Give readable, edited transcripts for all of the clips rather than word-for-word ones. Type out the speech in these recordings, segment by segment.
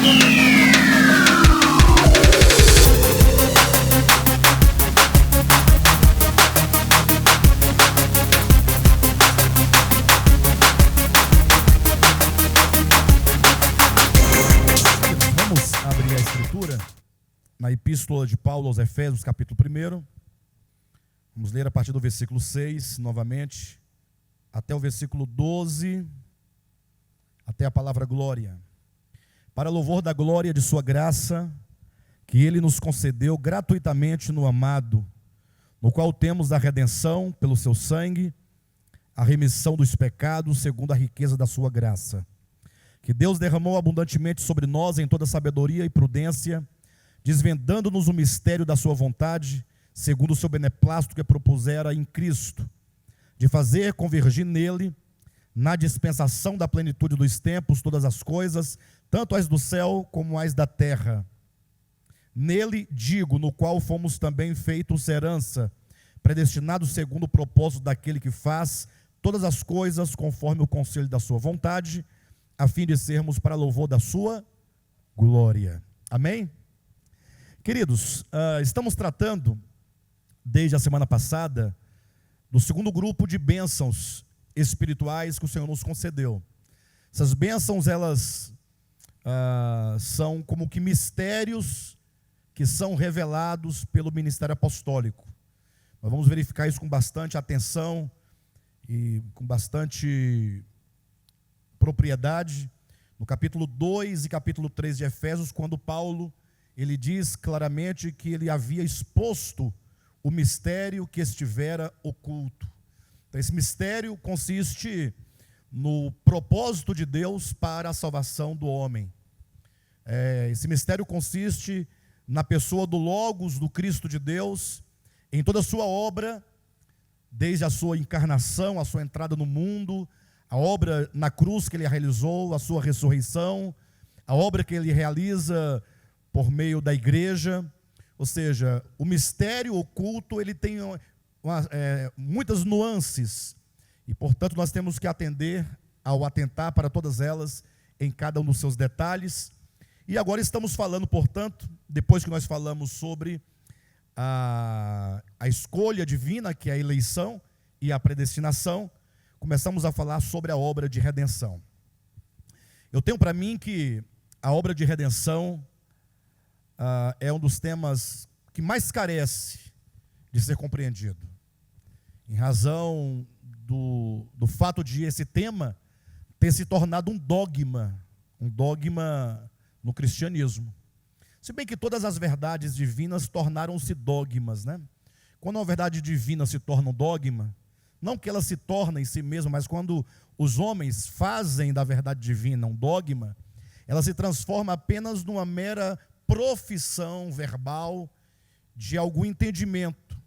Vamos abrir a escritura na Epístola de Paulo aos Efésios, capítulo 1. Vamos ler a partir do versículo 6, novamente, até o versículo 12, até a palavra glória. Para louvor da glória de sua graça, que ele nos concedeu gratuitamente no amado, no qual temos a redenção pelo seu sangue, a remissão dos pecados, segundo a riqueza da sua graça, que Deus derramou abundantemente sobre nós em toda sabedoria e prudência, desvendando-nos o mistério da sua vontade, segundo o seu beneplácito que propusera em Cristo, de fazer convergir nele, na dispensação da plenitude dos tempos, todas as coisas, tanto as do céu como as da terra. Nele, digo, no qual fomos também feitos herança, predestinados segundo o propósito daquele que faz todas as coisas conforme o conselho da sua vontade, a fim de sermos para louvor da sua glória. Amém? Queridos, estamos tratando, desde a semana passada, do segundo grupo de bênçãos espirituais que o Senhor nos concedeu. Essas bênçãos, elas são como que mistérios que são revelados pelo ministério apostólico. Nós vamos verificar isso com bastante atenção e com bastante propriedade no capítulo 2 e capítulo 3 de Efésios, quando Paulo ele diz claramente que ele havia exposto o mistério que estivera oculto. Então, esse mistério consiste no propósito de Deus para a salvação do homem. Esse mistério consiste na pessoa do Logos, do Cristo de Deus, em toda a sua obra, desde a sua encarnação, a sua entrada no mundo, a obra na cruz que ele realizou, a sua ressurreição, a obra que ele realiza por meio da igreja. Ou seja, o mistério oculto ele tem muitas nuances e, portanto, nós temos que atentar para todas elas em cada um dos seus detalhes. E agora estamos falando, portanto, depois que nós falamos sobre a escolha divina, que é a eleição e a predestinação, começamos a falar sobre a obra de redenção. Eu tenho para mim que a obra de redenção é um dos temas que mais carece de ser compreendido, em razão do fato de esse tema ter se tornado um dogma no cristianismo. Se bem que todas as verdades divinas tornaram-se dogmas, né? Quando uma verdade divina se torna um dogma, não que ela se torne em si mesma, mas quando os homens fazem da verdade divina um dogma, ela se transforma apenas numa mera profissão verbal de algum entendimento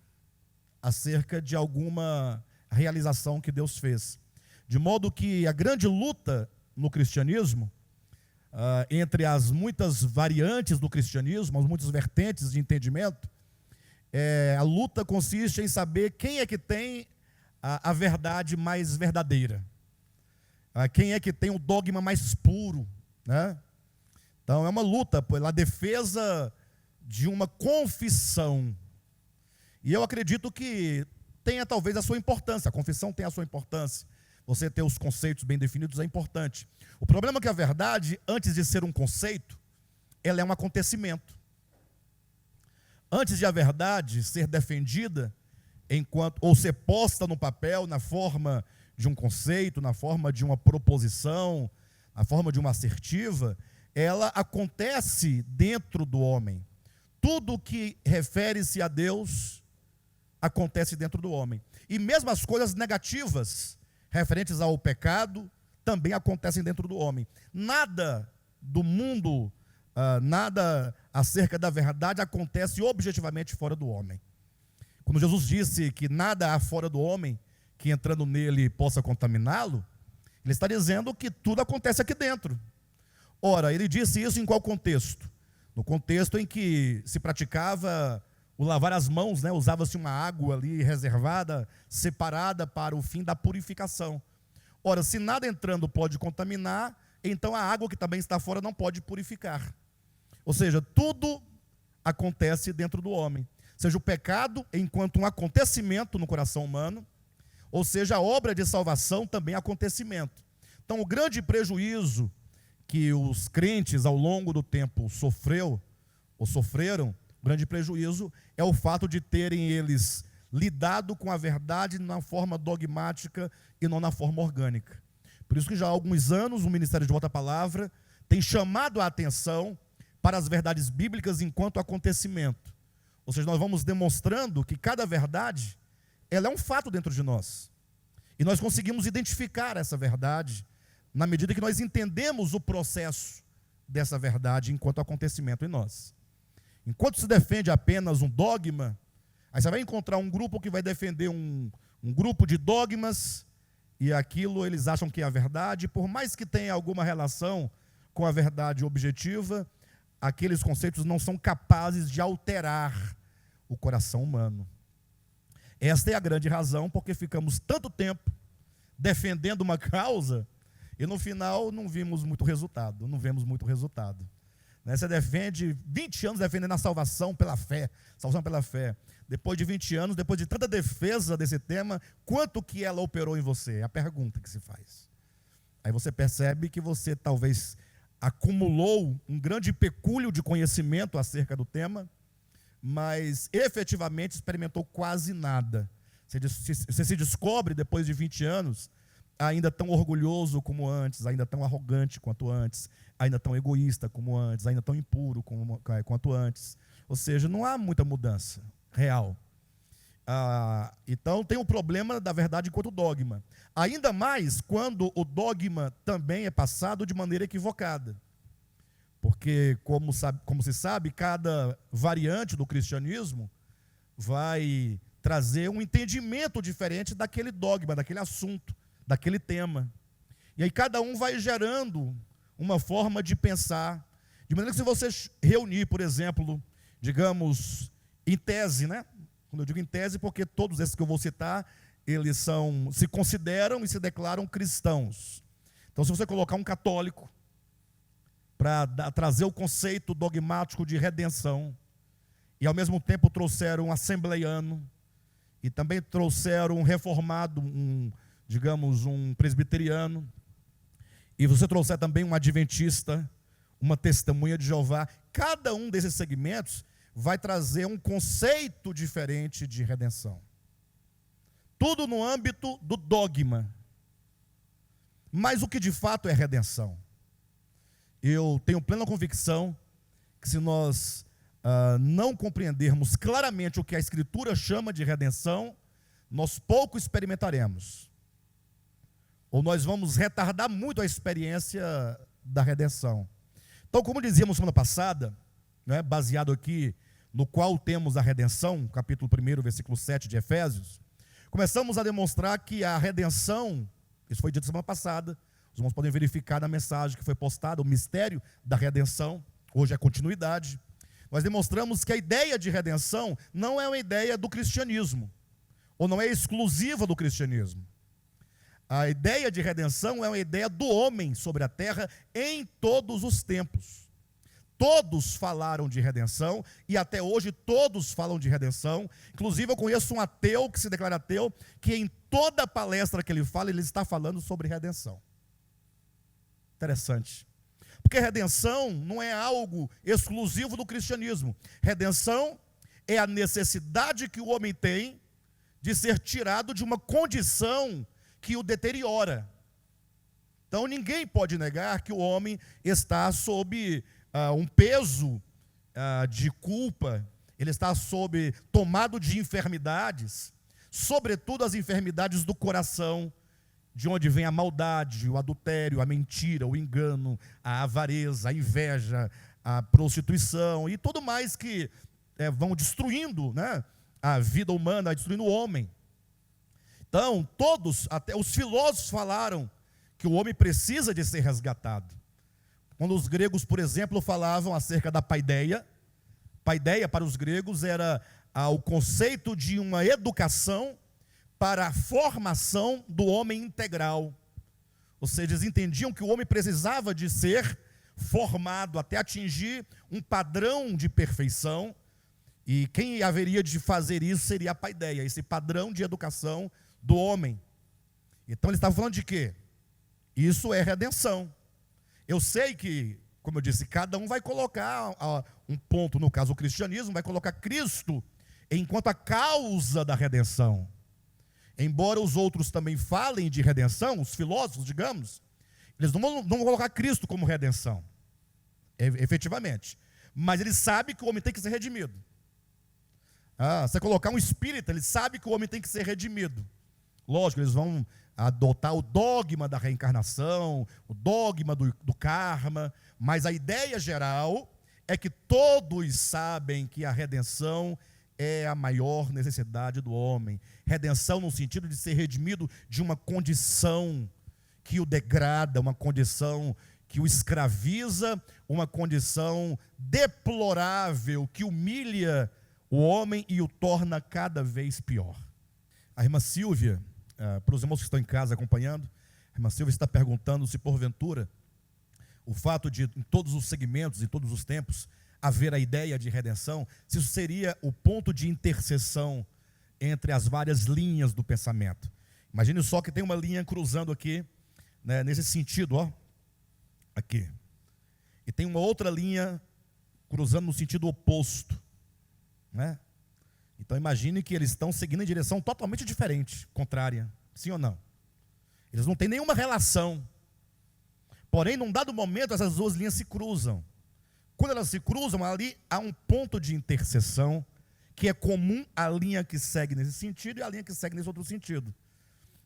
acerca de alguma realização que Deus fez. De modo que a grande luta no cristianismo, entre as muitas variantes do cristianismo, as muitas vertentes de entendimento, a luta consiste em saber quem é que tem a verdade mais verdadeira, quem é que tem o dogma mais puro, né? Então é uma luta pela defesa de uma confissão. E eu acredito que tenha talvez a sua importância, a confissão tem a sua importância. Você ter os conceitos bem definidos é importante. O problema é que a verdade, antes de ser um conceito, ela é um acontecimento. Antes de a verdade ser defendida, ou ser posta no papel, na forma de um conceito, na forma de uma proposição, na forma de uma assertiva, ela acontece dentro do homem. Tudo que refere-se a Deus acontece dentro do homem. E mesmo as coisas negativas referentes ao pecado também acontecem dentro do homem. Nada do mundo, nada acerca da verdade acontece objetivamente fora do homem. Quando Jesus disse que nada há fora do homem que entrando nele possa contaminá-lo, ele está dizendo que tudo acontece aqui dentro. Ora, ele disse isso em qual contexto? No contexto em que se praticava o lavar as mãos, né? Usava-se uma água ali reservada, separada para o fim da purificação. Ora, se nada entrando pode contaminar, então a água que também está fora não pode purificar. Ou seja, tudo acontece dentro do homem. Seja o pecado enquanto um acontecimento no coração humano, ou seja, a obra de salvação também é acontecimento. Então, o grande prejuízo que os crentes ao longo do tempo sofreram, o grande prejuízo é o fato de terem eles lidado com a verdade na forma dogmática e não na forma orgânica. Por isso que já há alguns anos o Ministério de Volta à Palavra tem chamado a atenção para as verdades bíblicas enquanto acontecimento. Ou seja, nós vamos demonstrando que cada verdade, ela é um fato dentro de nós. E nós conseguimos identificar essa verdade na medida que nós entendemos o processo dessa verdade enquanto acontecimento em nós. Enquanto se defende apenas um dogma, aí você vai encontrar um grupo que vai defender um grupo de dogmas, e aquilo eles acham que é a verdade, por mais que tenha alguma relação com a verdade objetiva, aqueles conceitos não são capazes de alterar o coração humano. Esta é a grande razão porque ficamos tanto tempo defendendo uma causa e no final não vemos muito resultado, Você defende 20 anos defendendo a salvação pela fé. Depois de 20 anos, depois de tanta defesa desse tema, quanto que ela operou em você? É a pergunta que se faz. Aí você percebe que você talvez acumulou um grande pecúlio de conhecimento acerca do tema, mas efetivamente experimentou quase nada. Você se descobre depois de 20 anos ainda tão orgulhoso como antes, ainda tão arrogante quanto antes, ainda tão egoísta como antes, ainda tão impuro quanto antes. Ou seja, não há muita mudança real. Então tem o problema da verdade enquanto dogma. Ainda mais quando o dogma também é passado de maneira equivocada. Porque, como se sabe, cada variante do cristianismo vai trazer um entendimento diferente daquele dogma, daquele assunto, daquele tema. E aí cada um vai gerando uma forma de pensar, de maneira que se você reunir, por exemplo, digamos, em tese, né? Quando eu digo em tese, porque todos esses que eu vou citar, eles se consideram e se declaram cristãos. Então, se você colocar um católico para trazer o conceito dogmático de redenção, e ao mesmo tempo trouxeram um assembleiano, e também trouxeram um reformado, digamos, um presbiteriano, e você trouxer também um adventista, uma testemunha de Jeová, cada um desses segmentos vai trazer um conceito diferente de redenção. Tudo no âmbito do dogma. Mas o que de fato é redenção? Eu tenho plena convicção que se nós não compreendermos claramente o que a Escritura chama de redenção, nós pouco experimentaremos. Ou nós vamos retardar muito a experiência da redenção. Então, como dizíamos semana passada, né, baseado aqui no qual temos a redenção, capítulo 1, versículo 7 de Efésios, começamos a demonstrar que a redenção, isso foi dito semana passada, os irmãos podem verificar na mensagem que foi postada, o mistério da redenção, hoje é continuidade. Nós demonstramos que a ideia de redenção não é uma ideia do cristianismo, ou não é exclusiva do cristianismo. A ideia de redenção é uma ideia do homem sobre a terra em todos os tempos. Todos falaram de redenção, e até hoje todos falam de redenção. Inclusive eu conheço um ateu que se declara ateu, que em toda palestra que ele fala, ele está falando sobre redenção. Interessante. Porque redenção não é algo exclusivo do cristianismo. Redenção é a necessidade que o homem tem de ser tirado de uma condição que o deteriora. Então ninguém pode negar que o homem está sob um peso de culpa, ele está tomado de enfermidades, sobretudo as enfermidades do coração, de onde vem a maldade, o adultério, a mentira, o engano, a avareza, a inveja, a prostituição e tudo mais que vão destruindo, né, a vida humana, destruindo o homem. Então, todos, até os filósofos falaram que o homem precisa de ser resgatado. Quando os gregos, por exemplo, falavam acerca da paideia para os gregos era o conceito de uma educação para a formação do homem integral. Ou seja, eles entendiam que o homem precisava de ser formado até atingir um padrão de perfeição, e quem haveria de fazer isso seria a paideia, esse padrão de educação do homem. Então ele estava falando de quê? Isso é redenção. Eu sei que, como eu disse, cada um vai colocar um ponto, no caso o cristianismo, vai colocar Cristo enquanto a causa da redenção. Embora os outros também falem de redenção, os filósofos, digamos, eles não vão colocar Cristo como redenção, efetivamente. Mas eles sabem que o homem tem que ser redimido. Você colocar um espírita, ele sabe que o homem tem que ser redimido. Lógico, eles vão adotar o dogma da reencarnação, o dogma do karma, mas a ideia geral é que todos sabem que a redenção é a maior necessidade do homem. Redenção no sentido de ser redimido de uma condição que o degrada, uma condição que o escraviza, uma condição deplorável que humilha o homem e o torna cada vez pior. A irmã Silvia, para os irmãos que estão em casa acompanhando, a irmã Silvia está perguntando se porventura o fato de em todos os segmentos, em todos os tempos, haver a ideia de redenção, se isso seria o ponto de interseção entre as várias linhas do pensamento. Imagine só que tem uma linha cruzando aqui, né, nesse sentido, ó, aqui. E tem uma outra linha cruzando no sentido oposto, né? Então imagine que eles estão seguindo em direção totalmente diferente, contrária, sim ou não? Eles não têm nenhuma relação. Porém, num dado momento, essas duas linhas se cruzam. Quando elas se cruzam, ali há um ponto de interseção que é comum à linha que segue nesse sentido e à linha que segue nesse outro sentido.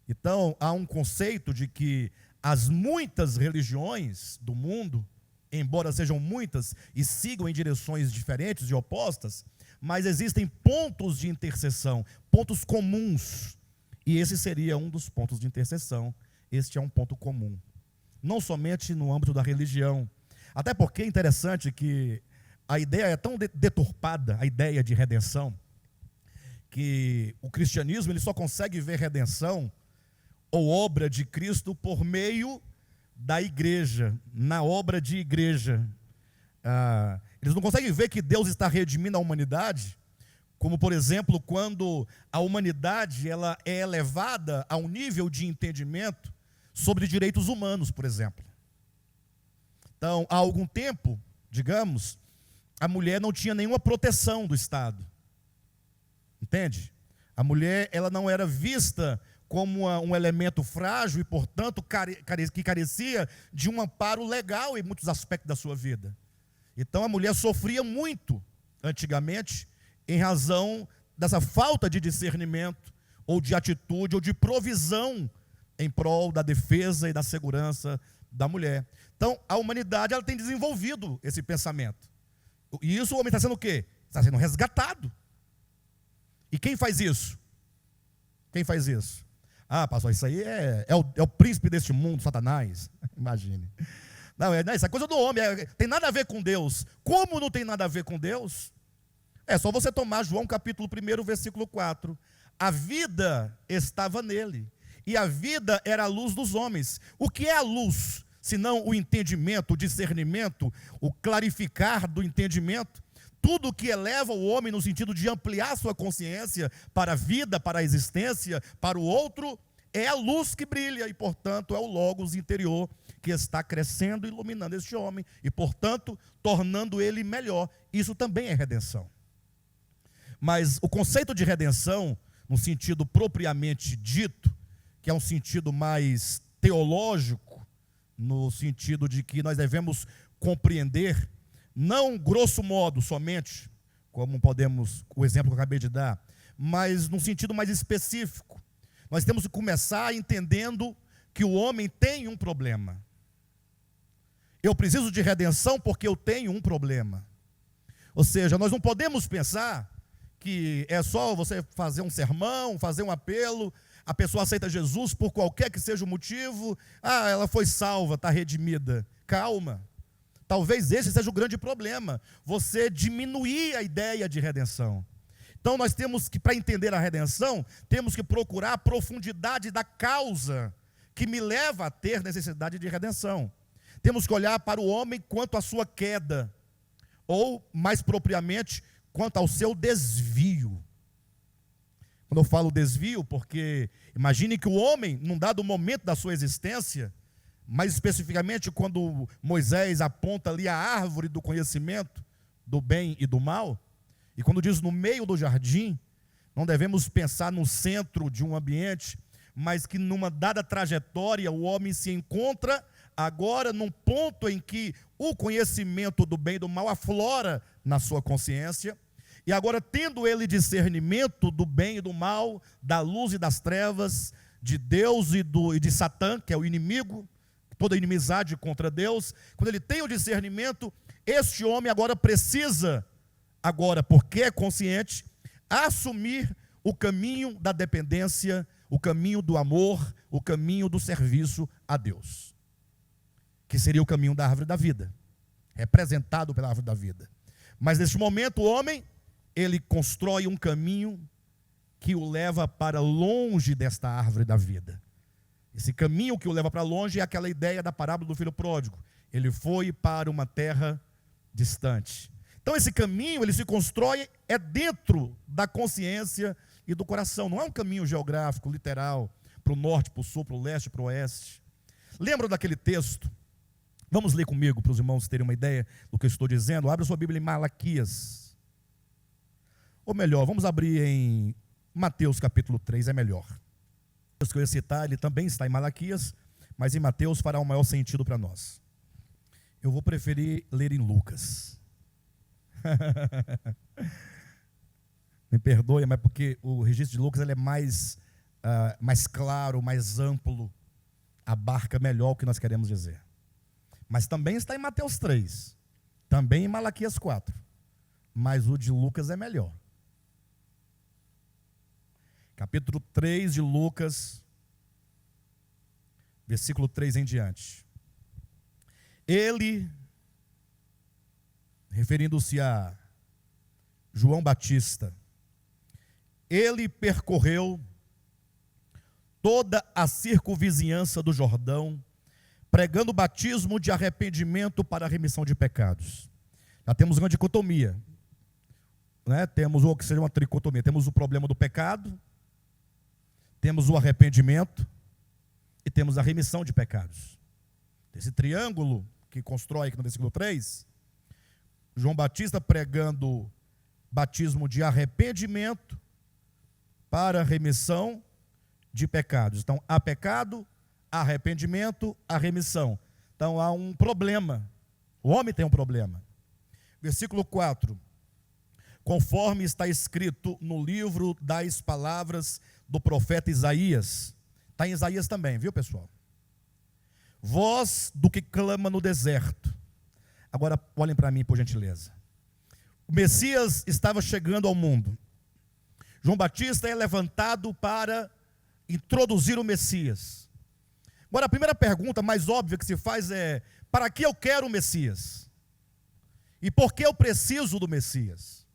Então, há um conceito de que as muitas religiões do mundo, embora sejam muitas e sigam em direções diferentes e opostas, mas existem pontos de interseção, pontos comuns. E esse seria um dos pontos de interseção. Este é um ponto comum. Não somente no âmbito da religião. Até porque é interessante que a ideia é tão deturpada, a ideia de redenção, que o cristianismo ele só consegue ver redenção ou obra de Cristo por meio da igreja, na obra de igreja. Eles não conseguem ver que Deus está redimindo a humanidade, como por exemplo, quando a humanidade ela é elevada a um nível de entendimento sobre direitos humanos, por exemplo. Então, há algum tempo, digamos, a mulher não tinha nenhuma proteção do Estado. Entende? A mulher ela não era vista como um elemento frágil e, portanto, que carecia de um amparo legal em muitos aspectos da sua vida. Então, a mulher sofria muito, antigamente, em razão dessa falta de discernimento, ou de atitude, ou de provisão em prol da defesa e da segurança da mulher. Então, a humanidade ela tem desenvolvido esse pensamento. E isso o homem está sendo o quê? Está sendo resgatado. E quem faz isso? Quem faz isso? Pastor, isso aí é o príncipe deste mundo, Satanás. Imagine. Não, isso é coisa do homem, tem nada a ver com Deus. Como não tem nada a ver com Deus? É só você tomar João capítulo 1, versículo 4. A vida estava nele, e a vida era a luz dos homens. O que é a luz? Senão o entendimento, o discernimento, o clarificar do entendimento. Tudo que eleva o homem no sentido de ampliar sua consciência para a vida, para a existência, para o outro, é a luz que brilha e, portanto, é o Logos interior que está crescendo e iluminando este homem e, portanto, tornando ele melhor. Isso também é redenção. Mas o conceito de redenção, no sentido propriamente dito, que é um sentido mais teológico, no sentido de que nós devemos compreender, não grosso modo somente, como podemos, o exemplo que eu acabei de dar, mas num sentido mais específico. Nós temos que começar entendendo que o homem tem um problema. Eu preciso de redenção porque eu tenho um problema. Ou seja, nós não podemos pensar que é só você fazer um sermão, fazer um apelo, a pessoa aceita Jesus por qualquer que seja o motivo, ela foi salva, está redimida. Calma. Talvez esse seja o grande problema, você diminuir a ideia de redenção. Então nós temos que, para entender a redenção, temos que procurar a profundidade da causa que me leva a ter necessidade de redenção. Temos que olhar para o homem quanto à sua queda, ou, mais propriamente, quanto ao seu desvio. Quando eu falo desvio, porque imagine que o homem, num dado momento da sua existência, mais especificamente quando Moisés aponta ali a árvore do conhecimento do bem e do mal, e quando diz no meio do jardim, não devemos pensar no centro de um ambiente, mas que numa dada trajetória o homem se encontra agora num ponto em que o conhecimento do bem e do mal aflora na sua consciência, e agora tendo ele discernimento do bem e do mal, da luz e das trevas, de Deus e de Satã, que é o inimigo, toda inimizade contra Deus, quando ele tem o discernimento, este homem agora precisa, porque é consciente, assumir o caminho da dependência, o caminho do amor, o caminho do serviço a Deus, que seria o caminho da árvore da vida, representado pela árvore da vida. Mas neste momento o homem, ele constrói um caminho que o leva para longe desta árvore da vida. Esse caminho que o leva para longe é aquela ideia da parábola do filho pródigo. Ele foi para uma terra distante. Então esse caminho, ele se constrói dentro da consciência e do coração. Não é um caminho geográfico, literal, para o norte, para o sul, para o leste, para o oeste. Lembra daquele texto? Vamos ler comigo, para os irmãos terem uma ideia do que eu estou dizendo. Abra sua Bíblia em Malaquias. Ou melhor, vamos abrir em Mateus capítulo 3, é melhor. O que eu ia citar, ele também está em Malaquias, mas em Mateus fará o maior sentido para nós. Eu vou preferir ler em Lucas. Me perdoe, mas porque o registro de Lucas ele é mais claro, mais amplo, abarca melhor o que nós queremos dizer. Mas também está em Mateus 3, também em Malaquias 4, mas o de Lucas é melhor. Capítulo 3 de Lucas, versículo 3 em diante. Ele, referindo-se a João Batista, ele percorreu toda a circunvizinhança do Jordão, pregando o batismo de arrependimento para a remissão de pecados. Já temos uma dicotomia, né? Temos o que seja uma tricotomia. Temos o problema do pecado, temos o arrependimento e temos a remissão de pecados. Esse triângulo que constrói aqui no versículo 3, João Batista pregando batismo de arrependimento para a remissão de pecados. Então, há pecado, arrependimento, a remissão. Então, há um problema. O homem tem um problema. Versículo 4. Conforme está escrito no livro das palavras do profeta Isaías. Está em Isaías também, viu, pessoal? Voz do que clama no deserto. Agora, olhem para mim, por gentileza. O Messias estava chegando ao mundo. João Batista é levantado para introduzir o Messias. Agora, a primeira pergunta mais óbvia que se faz é: para que eu quero o Messias? E por que eu preciso do Messias?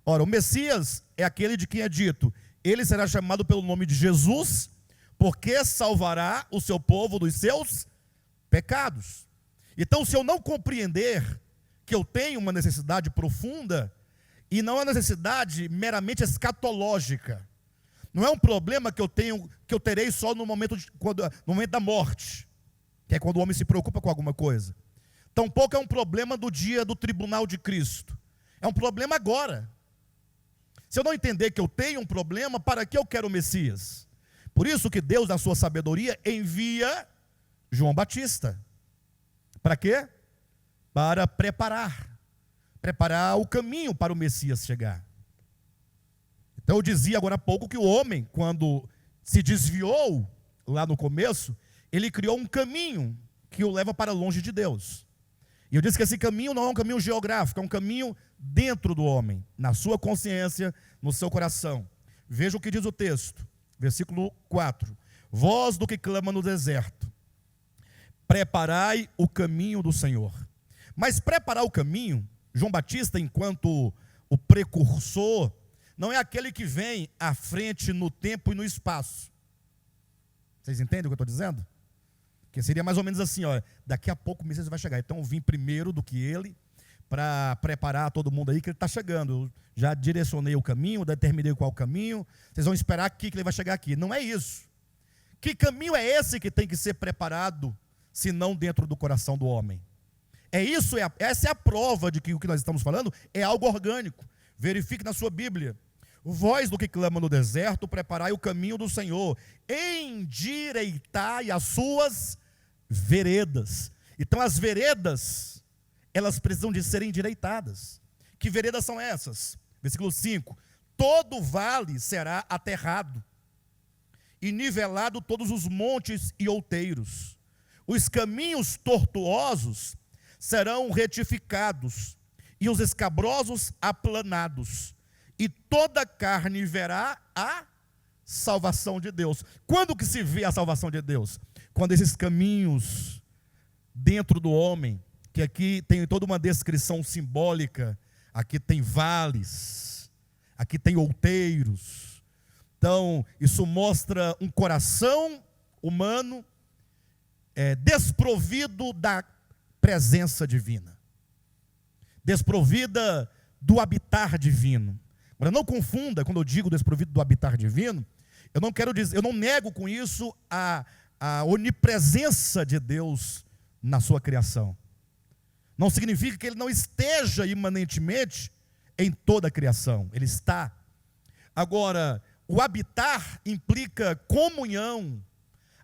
Ora, o Messias é aquele de quem é dito: ele será chamado pelo nome de Jesus, porque salvará o seu povo dos seus pecados. Então, se eu não compreender que eu tenho uma necessidade profunda, e não é uma necessidade meramente escatológica, não é um problema que eu terei só no momento da morte, que é quando o homem se preocupa com alguma coisa. Tampouco é um problema do dia do tribunal de Cristo. É um problema agora. Se eu não entender que eu tenho um problema, para que eu quero o Messias? Por isso que Deus, na sua sabedoria, envia João Batista. Para quê? Para preparar o caminho para o Messias chegar. Então eu dizia agora há pouco que o homem, quando se desviou lá no começo, ele criou um caminho que o leva para longe de Deus. E eu disse que esse caminho não é um caminho geográfico, é um caminho dentro do homem, na sua consciência, no seu coração. Veja o que diz o texto, versículo 4. Voz do que clama no deserto, preparai o caminho do Senhor. Mas preparar o caminho, João Batista, enquanto o precursor, não é aquele que vem à frente no tempo e no espaço. Vocês entendem o que eu estou dizendo? Que seria mais ou menos assim, ó, daqui a pouco o Messias vai chegar. Então eu vim primeiro do que ele, para preparar todo mundo aí, que ele está chegando. Eu já direcionei o caminho, determinei qual o caminho. Vocês vão esperar aqui que ele vai chegar aqui. Não é isso. Que caminho é esse que tem que ser preparado, se não dentro do coração do homem? Essa é a prova de que o que nós estamos falando é algo orgânico. Verifique na sua Bíblia. Voz do que clama no deserto, preparai o caminho do Senhor, endireitai as suas veredas. Então as veredas, elas precisam de serem endireitadas. Que veredas são essas? Versículo 5: todo vale será aterrado, e nivelado todos os montes e outeiros. Os caminhos tortuosos serão retificados, e os escabrosos aplanados, e toda carne verá a salvação de Deus. Quando que se vê a salvação de Deus? Quando esses caminhos dentro do homem, que aqui tem toda uma descrição simbólica, aqui tem vales, aqui tem outeiros. Então, isso mostra um coração humano desprovido da presença divina, desprovida do habitar divino. Agora, não confunda, quando eu digo desprovido do habitar divino, eu não quero dizer, eu não nego com isso a onipresença de Deus na sua criação. Não significa que ele não esteja imanentemente em toda a criação, ele está. Agora, o habitar implica comunhão,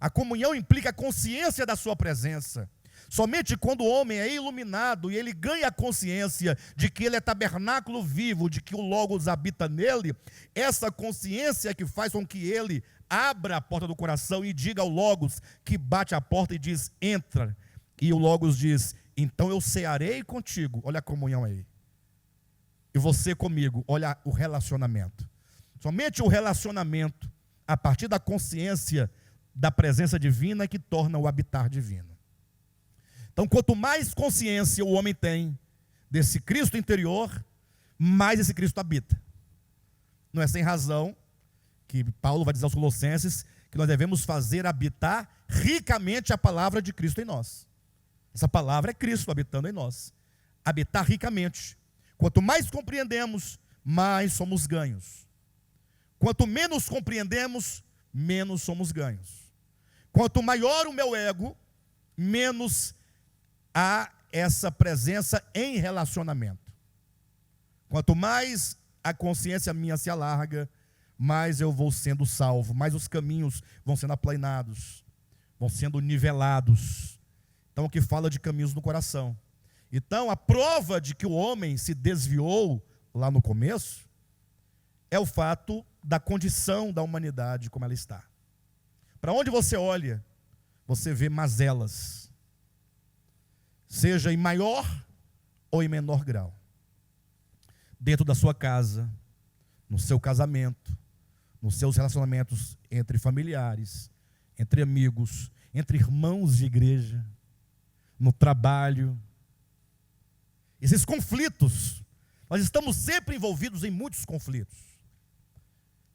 a comunhão implica a consciência da sua presença. Somente quando o homem é iluminado e ele ganha a consciência de que ele é tabernáculo vivo, de que o Logos habita nele, essa consciência é que faz com que ele abra a porta do coração e diga ao Logos, que bate a porta e diz, entra. E o Logos diz, então eu cearei contigo. Olha a comunhão aí. E você comigo, olha o relacionamento. Somente o relacionamento, a partir da consciência da presença divina, é que torna o habitar divino. Então, quanto mais consciência o homem tem desse Cristo interior, mais esse Cristo habita. Não é sem razão que Paulo vai dizer aos Colossenses que nós devemos fazer habitar ricamente a palavra de Cristo em nós. Essa palavra é Cristo habitando em nós. Habitar ricamente. Quanto mais compreendemos, mais somos ganhos. Quanto menos compreendemos, menos somos ganhos. Quanto maior o meu ego, menos há essa presença em relacionamento. Quanto mais a consciência minha se alarga, mais eu vou sendo salvo, mais os caminhos vão sendo aplanados, vão sendo nivelados. Então, o que fala de caminhos no coração. Então, a prova de que o homem se desviou lá no começo é o fato da condição da humanidade como ela está. Para onde você olha, você vê mazelas, seja em maior ou em menor grau. Dentro da sua casa, no seu casamento, nos seus relacionamentos entre familiares, entre amigos, entre irmãos de igreja, no trabalho. Esses conflitos, nós estamos sempre envolvidos em muitos conflitos.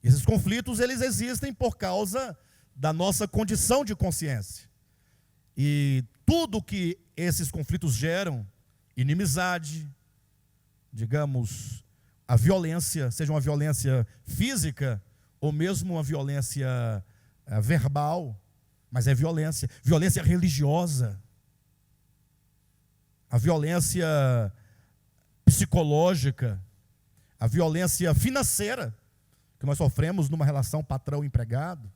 Esses conflitos, eles existem por causa da nossa condição de consciência. E tudo que esses conflitos geram, inimizade, digamos, a violência, seja uma violência física ou mesmo uma violência verbal, mas é violência, violência religiosa, a violência psicológica, a violência financeira que nós sofremos numa relação patrão-empregado,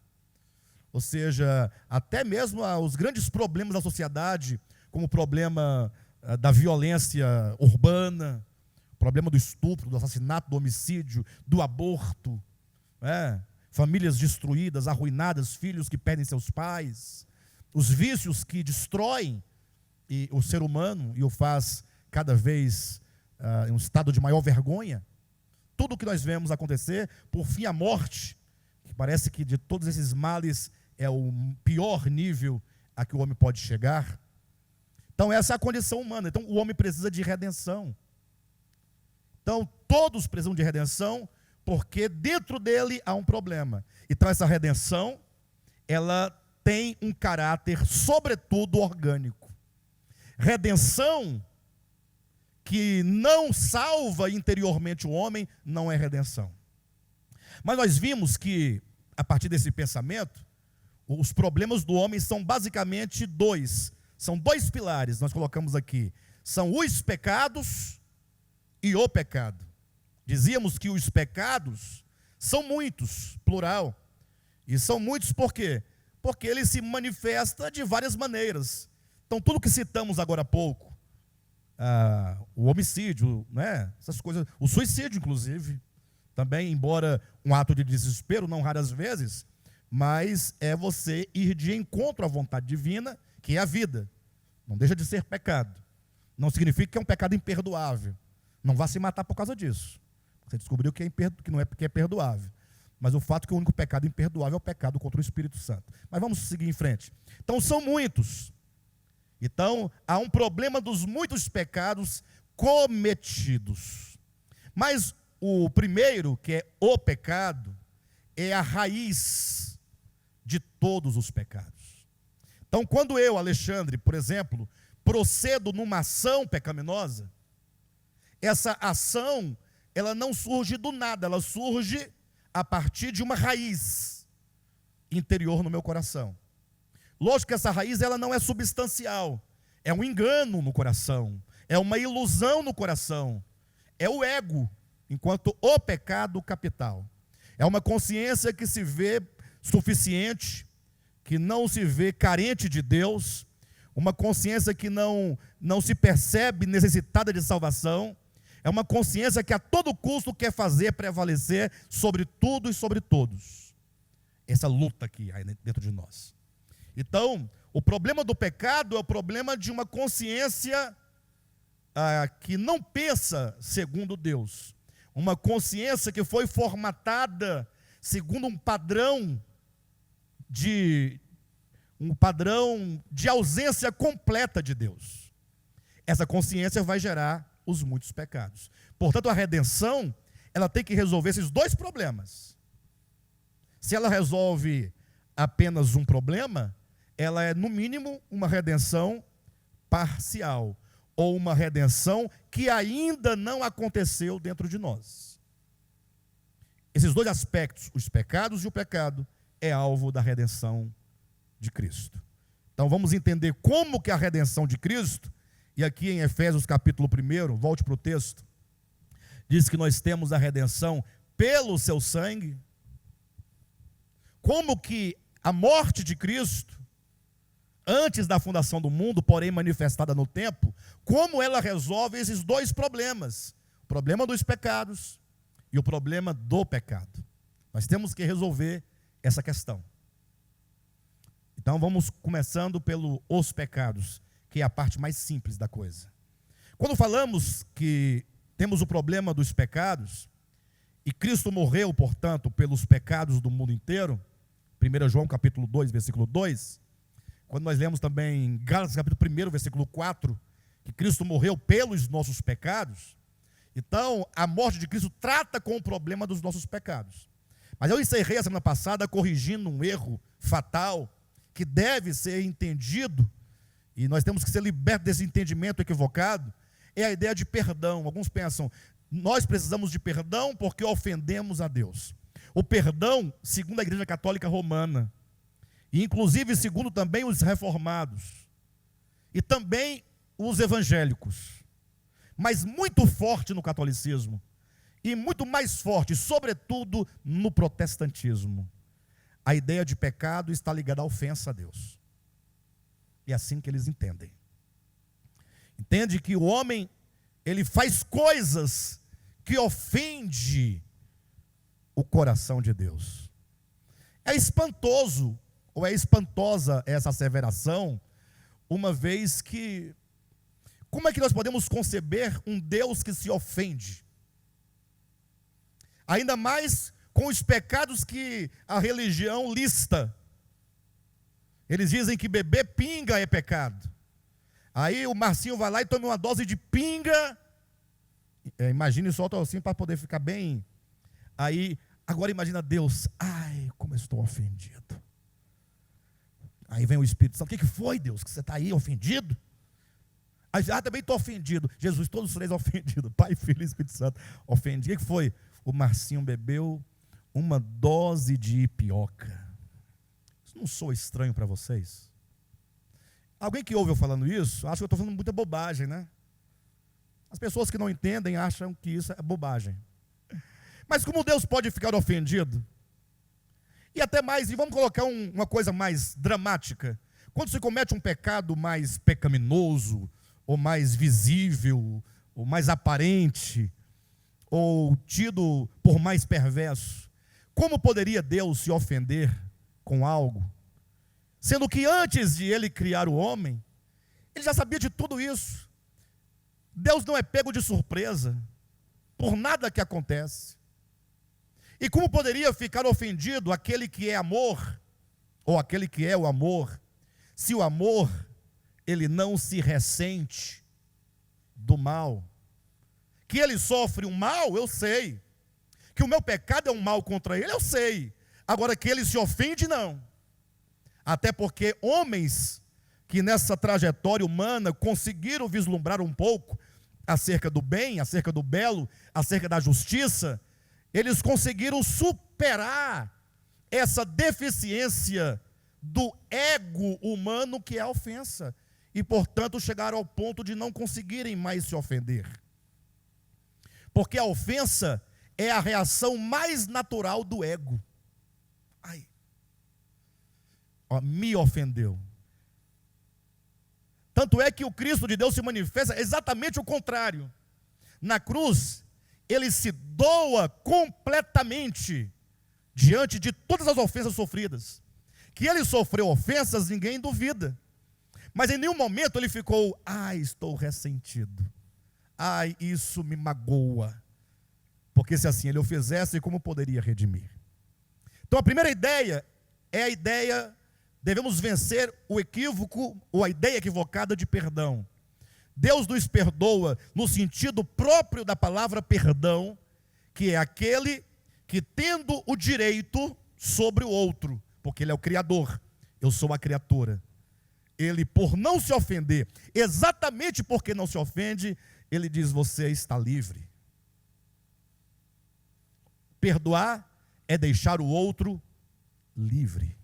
ou seja, até mesmo os grandes problemas da sociedade, como o problema da violência urbana, o problema do estupro, do assassinato, do homicídio, do aborto, famílias destruídas, arruinadas, filhos que perdem seus pais, os vícios que destroem o ser humano e o faz cada vez em um estado de maior vergonha. Tudo o que nós vemos acontecer, por fim a morte, que parece que de todos esses males é o pior nível a que o homem pode chegar. Então essa é a condição humana. Então o homem precisa de redenção. Então todos precisam de redenção, porque dentro dele há um problema. Então essa redenção, ela tem um caráter, sobretudo, orgânico. Redenção que não salva interiormente o homem não é redenção. Mas nós vimos que, a partir desse pensamento, os problemas do homem são basicamente dois. São dois pilares, nós colocamos aqui. São os pecados e o pecado. Dizíamos que os pecados são muitos, plural. E são muitos por quê? Porque ele se manifesta de várias maneiras. Então, tudo que citamos agora há pouco, o homicídio, né? Essas coisas, o suicídio, inclusive, também, embora um ato de desespero, não raras vezes, mas é você ir de encontro à vontade divina, que é a vida. Não deixa de ser pecado. Não significa que é um pecado imperdoável. Não vá se matar por causa disso. Você descobriu que não é porque é perdoável. Mas o fato é que o único pecado imperdoável é o pecado contra o Espírito Santo. Mas vamos seguir em frente. Então, são muitos. Então, há um problema dos muitos pecados cometidos. Mas o primeiro, que é o pecado, é a raiz de todos os pecados. Então, quando eu, Alexandre, por exemplo, procedo numa ação pecaminosa, essa ação, ela não surge do nada, ela surge a partir de uma raiz interior no meu coração. Lógico que essa raiz ela não é substancial, é um engano no coração, é uma ilusão no coração, é o ego, enquanto o pecado capital. É uma consciência que se vê suficiente, que não se vê carente de Deus, uma consciência que não se percebe necessitada de salvação, é uma consciência que a todo custo quer fazer prevalecer sobre tudo e sobre todos. Essa luta aqui aí dentro de nós. Então, o problema do pecado é o problema de uma consciência que não pensa segundo Deus. Uma consciência que foi formatada segundo um padrão de ausência completa de Deus. Essa consciência vai gerar os muitos pecados. Portanto, a redenção, ela tem que resolver esses dois problemas. Se ela resolve apenas um problema, ela é, no mínimo, uma redenção parcial, ou uma redenção que ainda não aconteceu dentro de nós. Esses dois aspectos, os pecados e o pecado, é alvo da redenção de Cristo. Então vamos entender como que a redenção de Cristo, e aqui em Efésios capítulo 1, volte para o texto, diz que nós temos a redenção pelo seu sangue. Como que a morte de Cristo, antes da fundação do mundo, porém manifestada no tempo, como ela resolve esses dois problemas, o problema dos pecados e o problema do pecado. Nós temos que resolver essa questão. Então vamos começando pelos pecados, que é a parte mais simples da coisa. Quando falamos que temos o problema dos pecados, e Cristo morreu, portanto, pelos pecados do mundo inteiro, 1 João capítulo 2, versículo 2, quando nós lemos também em Gálatas capítulo 1, versículo 4, que Cristo morreu pelos nossos pecados, então a morte de Cristo trata com o problema dos nossos pecados. Mas eu encerrei a semana passada corrigindo um erro fatal, que deve ser entendido, e nós temos que ser libertos desse entendimento equivocado, é a ideia de perdão. Alguns pensam, nós precisamos de perdão porque ofendemos a Deus. O perdão, segundo a Igreja Católica Romana, e inclusive segundo também os reformados, e também os evangélicos, mas muito forte no catolicismo, e muito mais forte, sobretudo, no protestantismo. A ideia de pecado está ligada à ofensa a Deus. E é assim que eles entendem. Entende que o homem, ele faz coisas que ofende o coração de Deus. É espantoso, ou é espantosa essa asseveração, uma vez que, como é que nós podemos conceber um Deus que se ofende? Ainda mais com os pecados que a religião lista. Eles dizem que beber pinga é pecado. Aí o Marcinho vai lá e toma uma dose de pinga. Imagine só assim para poder ficar bem. Aí, agora imagina Deus. Ai, como eu estou ofendido. Aí vem o Espírito Santo: o que foi, Deus, que você está aí ofendido? Aí, também estou ofendido. Jesus, todos os três ofendidos, Pai, Filho e Espírito Santo, ofendido. O que foi? O Marcinho bebeu uma dose de ipioca. Isso não soa estranho para vocês? Alguém que ouve eu falando isso, acha que eu estou falando muita bobagem, né? As pessoas que não entendem acham que isso é bobagem. Mas como Deus pode ficar ofendido? E até mais, e vamos colocar uma coisa mais dramática. Quando se comete um pecado mais pecaminoso, ou mais visível, ou mais aparente, ou tido por mais perverso, como poderia Deus se ofender com algo? Sendo que antes de ele criar o homem, ele já sabia de tudo isso. Deus não é pego de surpresa por nada que acontece. E como poderia ficar ofendido aquele que é amor, ou aquele que é o amor, se o amor, ele não se ressente do mal? Que ele sofre um mal, eu sei. Que o meu pecado é um mal contra ele, eu sei. Agora, que ele se ofende, não. Até porque homens que nessa trajetória humana conseguiram vislumbrar um pouco acerca do bem, acerca do belo, acerca da justiça, eles conseguiram superar essa deficiência do ego humano que é a ofensa. E, portanto, chegaram ao ponto de não conseguirem mais se ofender. Porque a ofensa é a reação mais natural do ego. Ai, ó, me ofendeu. Tanto é que o Cristo de Deus se manifesta exatamente o contrário. Na cruz, ele se doa completamente diante de todas as ofensas sofridas. Que ele sofreu ofensas, ninguém duvida. Mas em nenhum momento ele ficou: ai, estou ressentido. Ai, isso me magoa. Porque se assim ele o fizesse, como poderia redimir? Então a primeira ideia é a ideia, devemos vencer o equívoco, ou a ideia equivocada de perdão. Deus nos perdoa no sentido próprio da palavra perdão, que é aquele que, tendo o direito sobre o outro, porque ele é o Criador, eu sou a criatura, ele, por não se ofender, exatamente porque não se ofende, ele diz: você está livre. Perdoar é deixar o outro livre.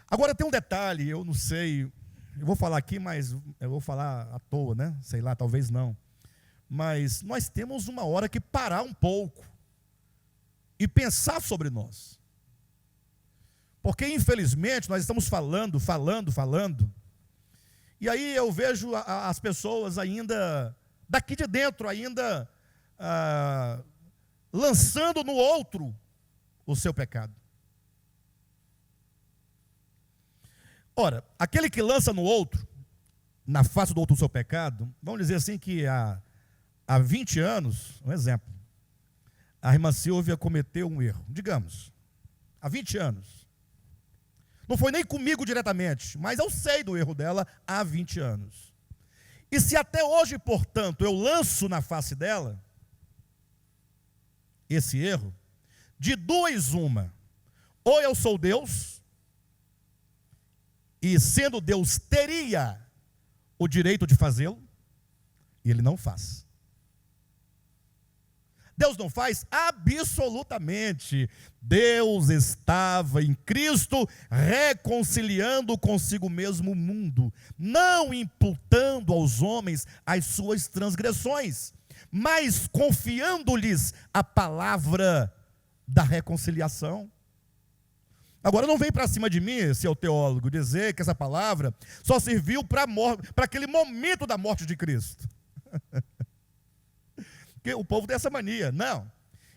Agora tem um detalhe, eu não sei, eu vou falar aqui, mas eu vou falar à toa, né? Sei lá, talvez não. Mas nós temos uma hora que parar um pouco e pensar sobre nós. Porque, infelizmente, nós estamos falando, e aí eu vejo as pessoas ainda, daqui de dentro, ainda lançando no outro o seu pecado. Ora, aquele que lança no outro, na face do outro o seu pecado, vamos dizer assim que há 20 anos, um exemplo, a irmã Silvia cometeu um erro, digamos, há 20 anos. Não foi nem comigo diretamente, mas eu sei do erro dela há 20 anos. E se até hoje, portanto, eu lanço na face dela esse erro, de duas uma: ou eu sou Deus, e sendo Deus teria o direito de fazê-lo, e ele não faz. Deus não faz? Absolutamente. Deus estava em Cristo reconciliando consigo mesmo o mundo, não imputando aos homens as suas transgressões, mas confiando-lhes a palavra da reconciliação. Agora não vem para cima de mim, seu teólogo, dizer que essa palavra só serviu para aquele momento da morte de Cristo. Porque o povo tem essa mania. Não.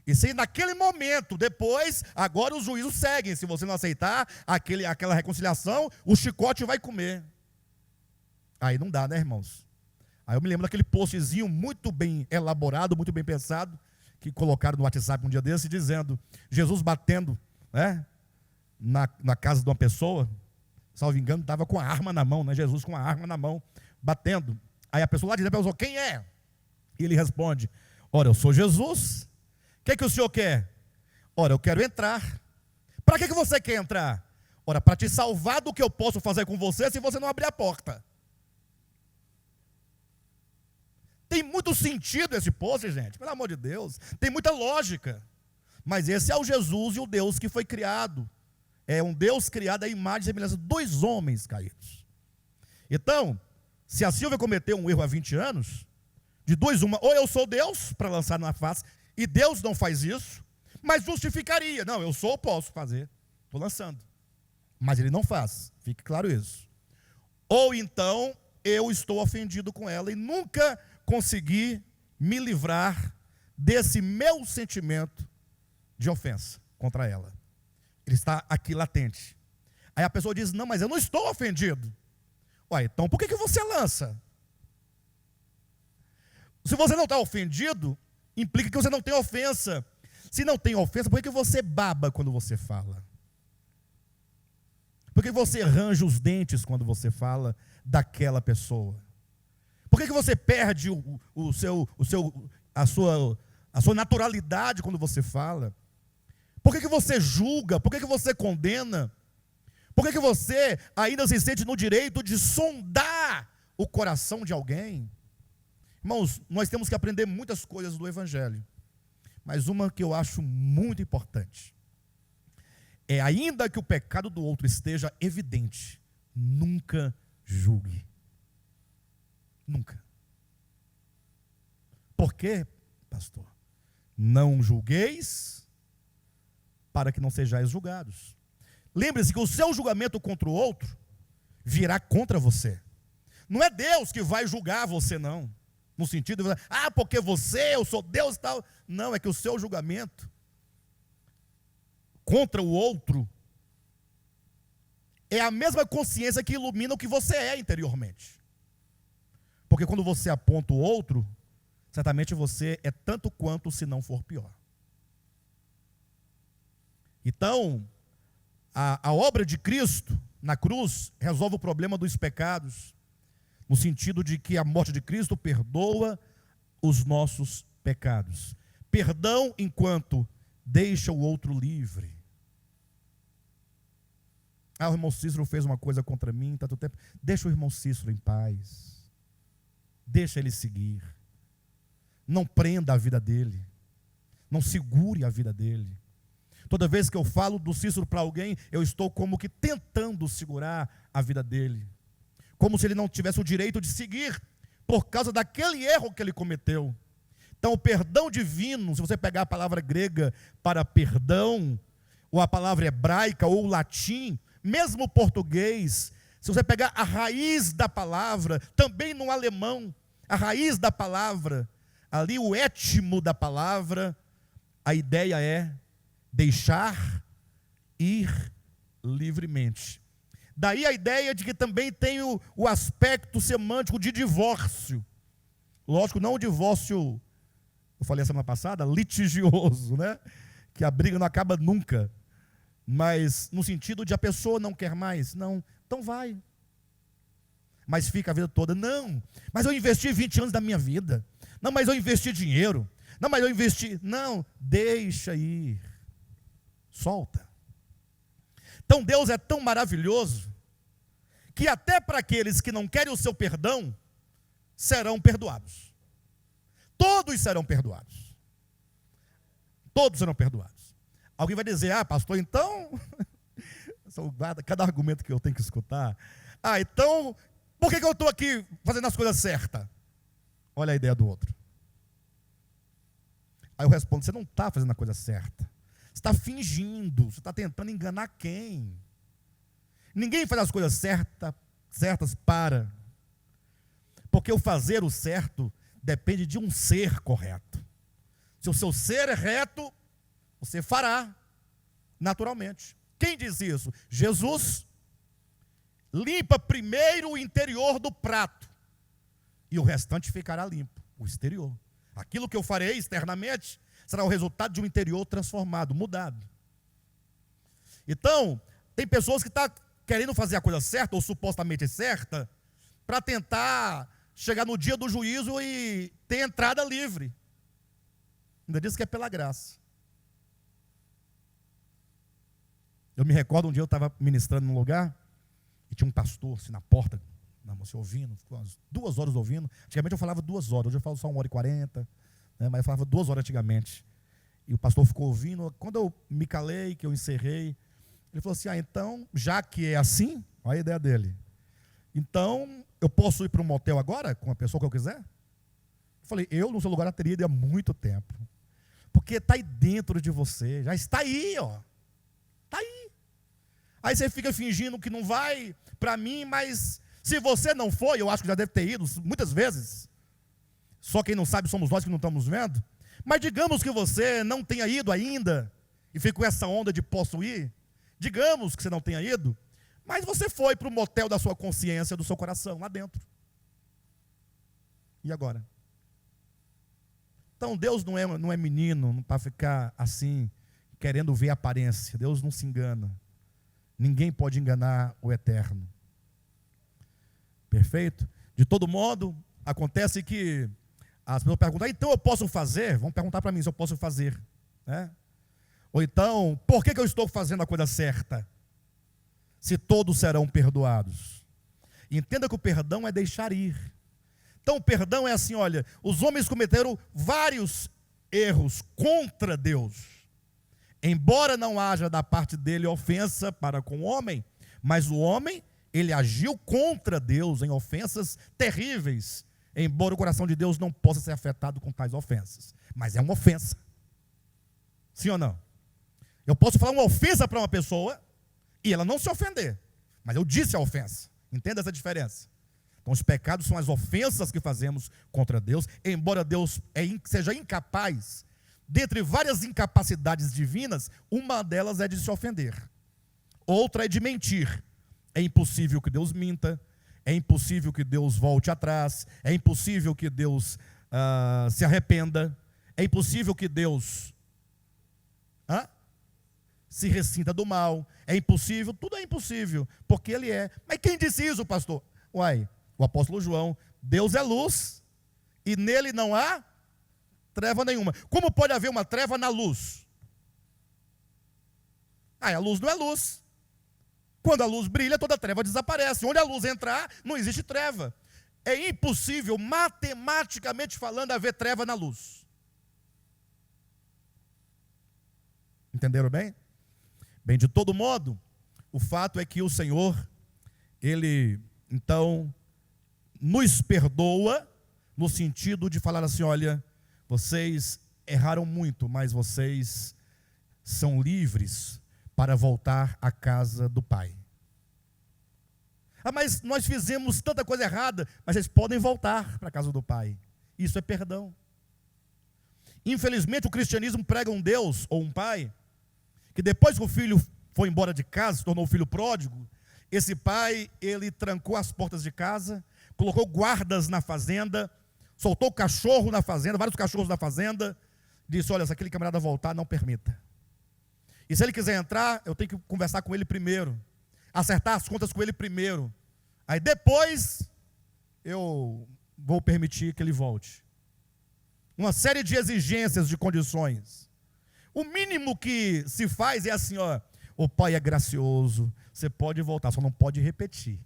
E se naquele momento, depois, agora os juízos seguem. Se você não aceitar aquela reconciliação, o chicote vai comer. Aí não dá, né, irmãos? Aí eu me lembro daquele postzinho muito bem elaborado, muito bem pensado, que colocaram no WhatsApp um dia desse, dizendo: Jesus batendo, né, na casa de uma pessoa, salvo engano, estava com a arma na mão, né? Jesus com a arma na mão, batendo. Aí a pessoa lá diz: quem é? E ele responde: ora, eu sou Jesus. O que o senhor quer? Ora, eu quero entrar. Para que você quer entrar? Ora, para te salvar do que eu posso fazer com você se você não abrir a porta. Tem muito sentido esse post, gente, pelo amor de Deus. Tem muita lógica. Mas esse é o Jesus e o Deus que foi criado. É um Deus criado à imagem e semelhança de dois homens caídos. Então, se a Silvia cometeu um erro há 20 anos, de dois uma, ou eu sou Deus para lançar na face, e Deus não faz isso, mas justificaria. Não, eu sou, posso fazer. Estou lançando. Mas ele não faz, fique claro isso. Ou então, eu estou ofendido com ela e nunca consegui me livrar desse meu sentimento de ofensa contra ela. Ele está aqui latente. Aí a pessoa diz, não, mas eu não estou ofendido. Ué, então por que você lança? Se você não está ofendido, implica que você não tem ofensa. Se não tem ofensa, por que você baba quando você fala? Por que você arranja os dentes quando você fala daquela pessoa? Por que você perde a sua naturalidade quando você fala? Por que você julga? Por que você condena? Por que você ainda se sente no direito de sondar o coração de alguém? Irmãos, nós temos que aprender muitas coisas do Evangelho, mas uma que eu acho muito importante é, ainda que o pecado do outro esteja evidente, nunca julgue. Nunca. Por quê, pastor? Não julgueis, para que não sejais julgados. Lembre-se que o seu julgamento contra o outro virá contra você. Não é Deus que vai julgar você, não. No sentido de, porque eu sou Deus e tal. Não, é que o seu julgamento contra o outro é a mesma consciência que ilumina o que você é interiormente. Porque quando você aponta o outro, certamente você é tanto quanto, se não for pior. Então, a obra de Cristo na cruz resolve o problema dos pecados, no sentido de que a morte de Cristo perdoa os nossos pecados. Perdão enquanto deixa o outro livre. O irmão Cícero fez uma coisa contra mim, tanto tempo. Deixa o irmão Cícero em paz. Deixa ele seguir. Não prenda a vida dele. Não segure a vida dele. Toda vez que eu falo do Cícero para alguém, eu estou como que tentando segurar a vida dele. Como se ele não tivesse o direito de seguir por causa daquele erro que ele cometeu. Então, o perdão divino, se você pegar a palavra grega para perdão, ou a palavra hebraica, ou o latim, mesmo o português, se você pegar a raiz da palavra, também no alemão, a raiz da palavra, ali o étimo da palavra, a ideia é deixar ir livremente. Daí a ideia de que também tem o aspecto semântico de divórcio. Lógico, não o divórcio, eu falei a semana passada, litigioso, né? Que a briga não acaba nunca. Mas no sentido de a pessoa não quer mais. Não, então vai. Mas fica a vida toda. Não, mas eu investi 20 anos da minha vida. Não, mas eu investi dinheiro. Não, mas eu investi. Não, deixa ir. Solta. Então Deus é tão maravilhoso que até para aqueles que não querem o seu perdão, serão perdoados. Todos serão perdoados. Todos serão perdoados. Alguém vai dizer, pastor, então, cada argumento que eu tenho que escutar, então, por que eu estou aqui fazendo as coisas certas? Olha a ideia do outro. Aí eu respondo, você não está fazendo a coisa certa. Você está fingindo, você está tentando enganar quem? Ninguém faz as coisas certas para. Porque o fazer o certo depende de um ser correto. Se o seu ser é reto, você fará naturalmente. Quem diz isso? Jesus. Limpa primeiro o interior do prato, e o restante ficará limpo, o exterior. Aquilo que eu farei externamente será o resultado de um interior transformado, mudado. Então, tem pessoas que estão querendo fazer a coisa certa, ou supostamente certa, para tentar chegar no dia do juízo e ter entrada livre. Ainda diz que é pela graça. Eu me recordo, um dia eu estava ministrando num lugar, e tinha um pastor assim na porta, você ouvindo, ficou umas 2 horas ouvindo. Antigamente eu falava 2 horas, hoje eu falo só 1h40, né, mas eu falava 2 horas antigamente. E o pastor ficou ouvindo. Quando eu me calei, que eu encerrei, ele falou assim: então, já que é assim, olha a ideia dele, então eu posso ir para um motel agora, com a pessoa que eu quiser? Eu falei: eu no seu lugar teria ido há muito tempo, porque está aí dentro de você, já está aí, ó. Está aí. Aí você fica fingindo que não vai para mim, mas se você não foi, eu acho que já deve ter ido muitas vezes. Só quem não sabe somos nós que não estamos vendo. Mas digamos que você não tenha ido ainda, e fica com essa onda de posso ir. Digamos que você não tenha ido, mas você foi para o motel da sua consciência, do seu coração, lá dentro. E agora? Então Deus não é menino para ficar assim, querendo ver a aparência. Deus não se engana. Ninguém pode enganar o eterno. Perfeito? De todo modo, acontece que as pessoas perguntam: então eu posso fazer? Vão perguntar para mim se eu posso fazer, né? Ou então, por que eu estou fazendo a coisa certa? Se todos serão perdoados. Entenda que o perdão é deixar ir. Então o perdão é assim: olha, os homens cometeram vários erros contra Deus. Embora não haja da parte dele ofensa para com o homem, mas o homem, ele agiu contra Deus em ofensas terríveis. Embora o coração de Deus não possa ser afetado com tais ofensas. Mas é uma ofensa. Sim ou não? Eu posso falar uma ofensa para uma pessoa e ela não se ofender. Mas eu disse a ofensa. Entenda essa diferença. Então os pecados são as ofensas que fazemos contra Deus. Embora Deus seja incapaz, dentre várias incapacidades divinas, uma delas é de se ofender. Outra é de mentir. É impossível que Deus minta. É impossível que Deus volte atrás. É impossível que Deus se arrependa. É impossível que Deus se ressinta do mal. É impossível, tudo é impossível, porque Ele é. Mas quem disse isso, pastor? Uai, o apóstolo João: Deus é luz, e nele não há treva nenhuma. Como pode haver uma treva na luz? A luz não é luz. Quando a luz brilha, toda treva desaparece. Onde a luz entrar, não existe treva. É impossível, matematicamente falando, haver treva na luz. Entenderam bem? Bem, de todo modo, o fato é que o Senhor, Ele, então, nos perdoa, no sentido de falar assim: olha, vocês erraram muito, mas vocês são livres para voltar à casa do Pai. Mas nós fizemos tanta coisa errada, mas vocês podem voltar para a casa do Pai. Isso é perdão. Infelizmente o cristianismo prega um Deus ou um pai que depois que o filho foi embora de casa, se tornou filho pródigo, esse pai, ele trancou as portas de casa, colocou guardas na fazenda, soltou cachorro na fazenda, vários cachorros na fazenda, disse: olha, se aquele camarada voltar, não permita. E se ele quiser entrar, eu tenho que conversar com ele primeiro, acertar as contas com ele primeiro. Aí depois eu vou permitir que ele volte. Uma série de exigências, de condições. O mínimo que se faz é assim: ó, o pai é gracioso, você pode voltar, só não pode repetir.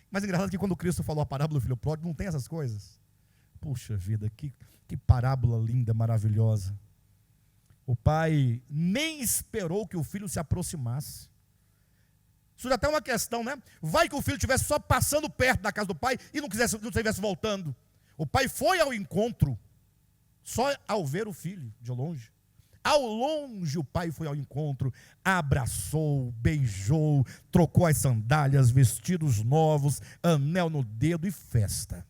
Mas é engraçado que quando Cristo falou a parábola do filho pródigo, não tem essas coisas. Puxa vida, que parábola linda, maravilhosa. O pai nem esperou que o filho se aproximasse. Isso já até é uma questão, né? Vai que o filho estivesse só passando perto da casa do pai e não estivesse voltando. O pai foi ao encontro, só ao ver o filho de longe. Ao longe o pai foi ao encontro, abraçou, beijou, trocou as sandálias, vestidos novos, anel no dedo e festa.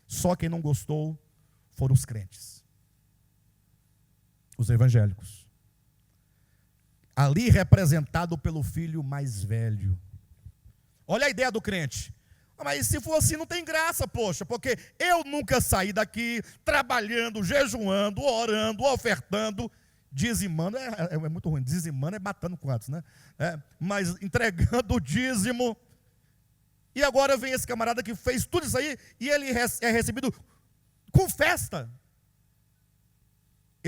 Só quem não gostou foram os crentes, os evangélicos. Ali representado pelo filho mais velho. Olha a ideia do crente: mas se for assim não tem graça, poxa, porque eu nunca saí daqui trabalhando, jejuando, orando, ofertando, dizimando, é muito ruim, dizimando é matando quantos, né? Mas entregando o dízimo, e agora vem esse camarada que fez tudo isso aí, e ele é recebido com festa.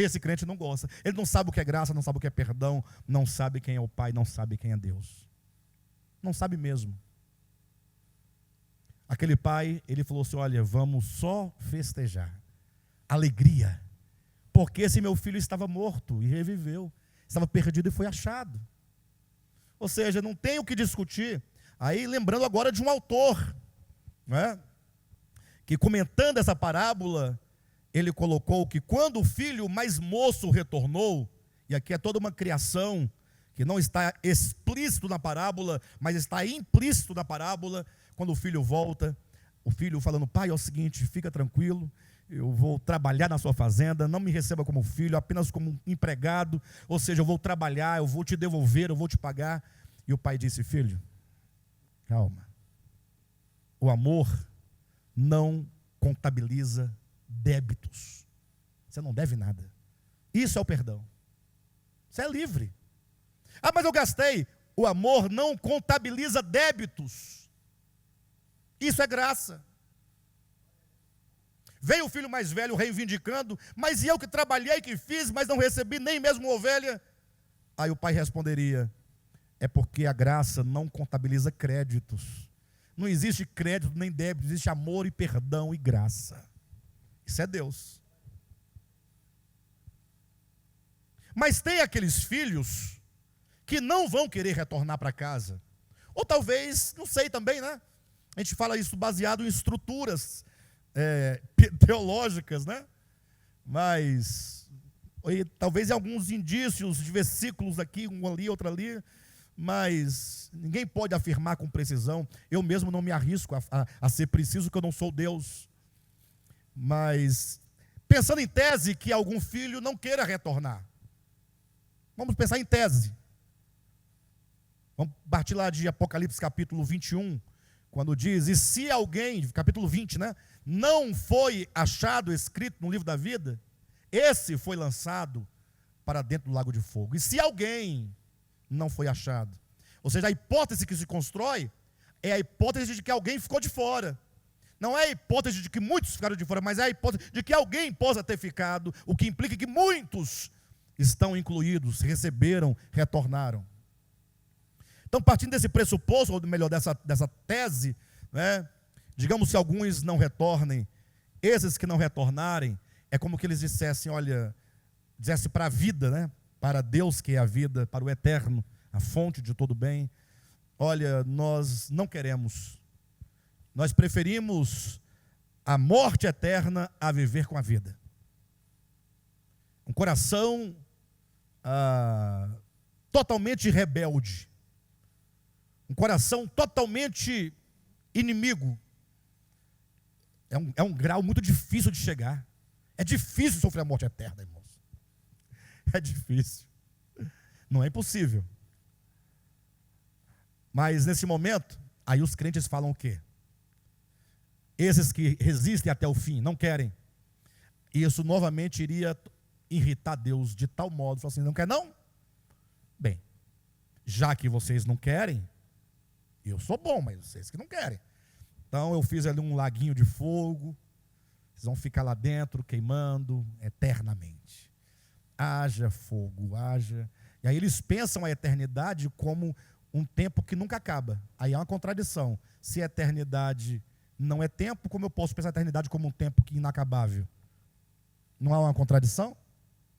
Esse crente não gosta. Ele não sabe o que é graça, não sabe o que é perdão, não sabe quem é o Pai, não sabe quem é Deus. Não sabe mesmo. Aquele pai, ele falou assim, olha, vamos só festejar. Alegria. Porque esse meu filho estava morto e reviveu. Estava perdido e foi achado. Ou seja, não tem o que discutir. Aí, lembrando agora de um autor, né, que comentando essa parábola, ele colocou que quando o filho mais moço retornou, e aqui é toda uma criação, que não está explícito na parábola, mas está implícito na parábola, quando o filho volta, o filho falando, pai, é o seguinte, fica tranquilo, eu vou trabalhar na sua fazenda, não me receba como filho, apenas como um empregado, ou seja, eu vou trabalhar, eu vou te devolver, eu vou te pagar. E o pai disse, filho, calma, o amor não contabiliza débitos, você não deve nada, isso é o perdão, você é livre. Ah, mas eu gastei, o amor não contabiliza débitos, isso é graça. Veio o filho mais velho reivindicando, mas e eu que trabalhei, que fiz, mas não recebi nem mesmo uma ovelha? Aí o pai responderia, é porque a graça não contabiliza créditos. Não existe crédito nem débito, existe amor e perdão e graça. Isso é Deus. Mas tem aqueles filhos que não vão querer retornar para casa. Ou talvez, não sei também, né? A gente fala isso baseado em estruturas teológicas, né? Mas talvez em alguns indícios de versículos aqui, um ali, outro ali, mas ninguém pode afirmar com precisão. Eu mesmo não me arrisco a ser preciso, que eu não sou Deus. Mas pensando em tese que algum filho não queira retornar, vamos pensar em tese. Vamos partir lá de Apocalipse capítulo 21, quando diz, e se alguém, capítulo 20, né, não foi achado escrito no livro da vida, esse foi lançado para dentro do lago de fogo. E se alguém não foi achado, ou seja, a hipótese que se constrói é a hipótese de que alguém ficou de fora. Não é a hipótese de que muitos ficaram de fora, mas é a hipótese de que alguém possa ter ficado, o que implica que muitos estão incluídos, receberam, retornaram. Então, partindo desse pressuposto, ou melhor, dessa tese, né, digamos, se alguns não retornem, esses que não retornarem, é como que eles dissessem, olha, dissesse para a vida, né, para Deus que é a vida, para o eterno, a fonte de todo bem, olha, nós não queremos, nós preferimos a morte eterna a viver com a vida. Um coração totalmente rebelde, um coração totalmente inimigo, é um grau muito difícil de chegar. É difícil sofrer a morte eterna, irmãos. É difícil. Não é impossível. Mas nesse momento, aí os crentes falam o quê? Esses que resistem até o fim, não querem. Isso novamente iria irritar Deus de tal modo, falar assim, não quer não? Bem, já que vocês não querem, eu sou bom, mas vocês que não querem. Então eu fiz ali um laguinho de fogo, vocês vão ficar lá dentro queimando eternamente. Haja fogo, haja. E aí eles pensam a eternidade como um tempo que nunca acaba. Aí há uma contradição. Se a eternidade não é tempo, como eu posso pensar a eternidade como um tempo que é inacabável? Não há uma contradição?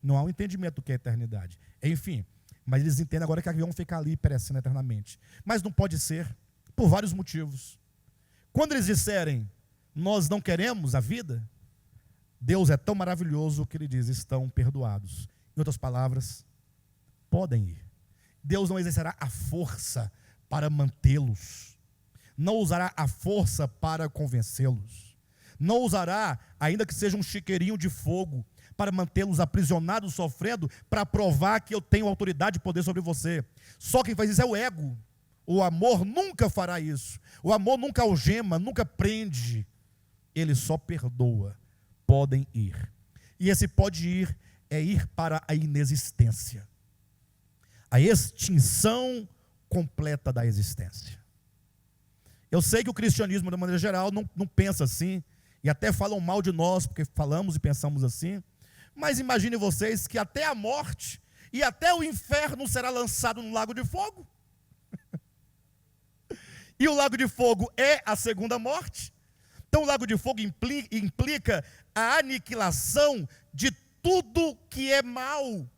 Não há um entendimento do que é eternidade. Enfim, mas eles entendem agora que vão ficar ali perecendo eternamente. Mas não pode ser, por vários motivos. Quando eles disserem, nós não queremos a vida, Deus é tão maravilhoso que ele diz, estão perdoados. Em outras palavras, podem ir. Deus não exercerá a força para mantê-los. Não usará a força para convencê-los. Não usará, ainda que seja um chiqueirinho de fogo, para mantê-los aprisionados, sofrendo, para provar que eu tenho autoridade e poder sobre você. Só quem faz isso é o ego. O amor nunca fará isso. O amor nunca algema, nunca prende. Ele só perdoa. Podem ir. E esse pode ir é ir para a inexistência. A extinção completa da existência. Eu sei que o cristianismo, de maneira geral, não pensa assim, e até falam mal de nós, porque falamos e pensamos assim, Mas imagine vocês que até a morte e até o inferno será lançado no lago de fogo. E o lago de fogo é a segunda morte. Então o lago de fogo implica a aniquilação de tudo que é mal.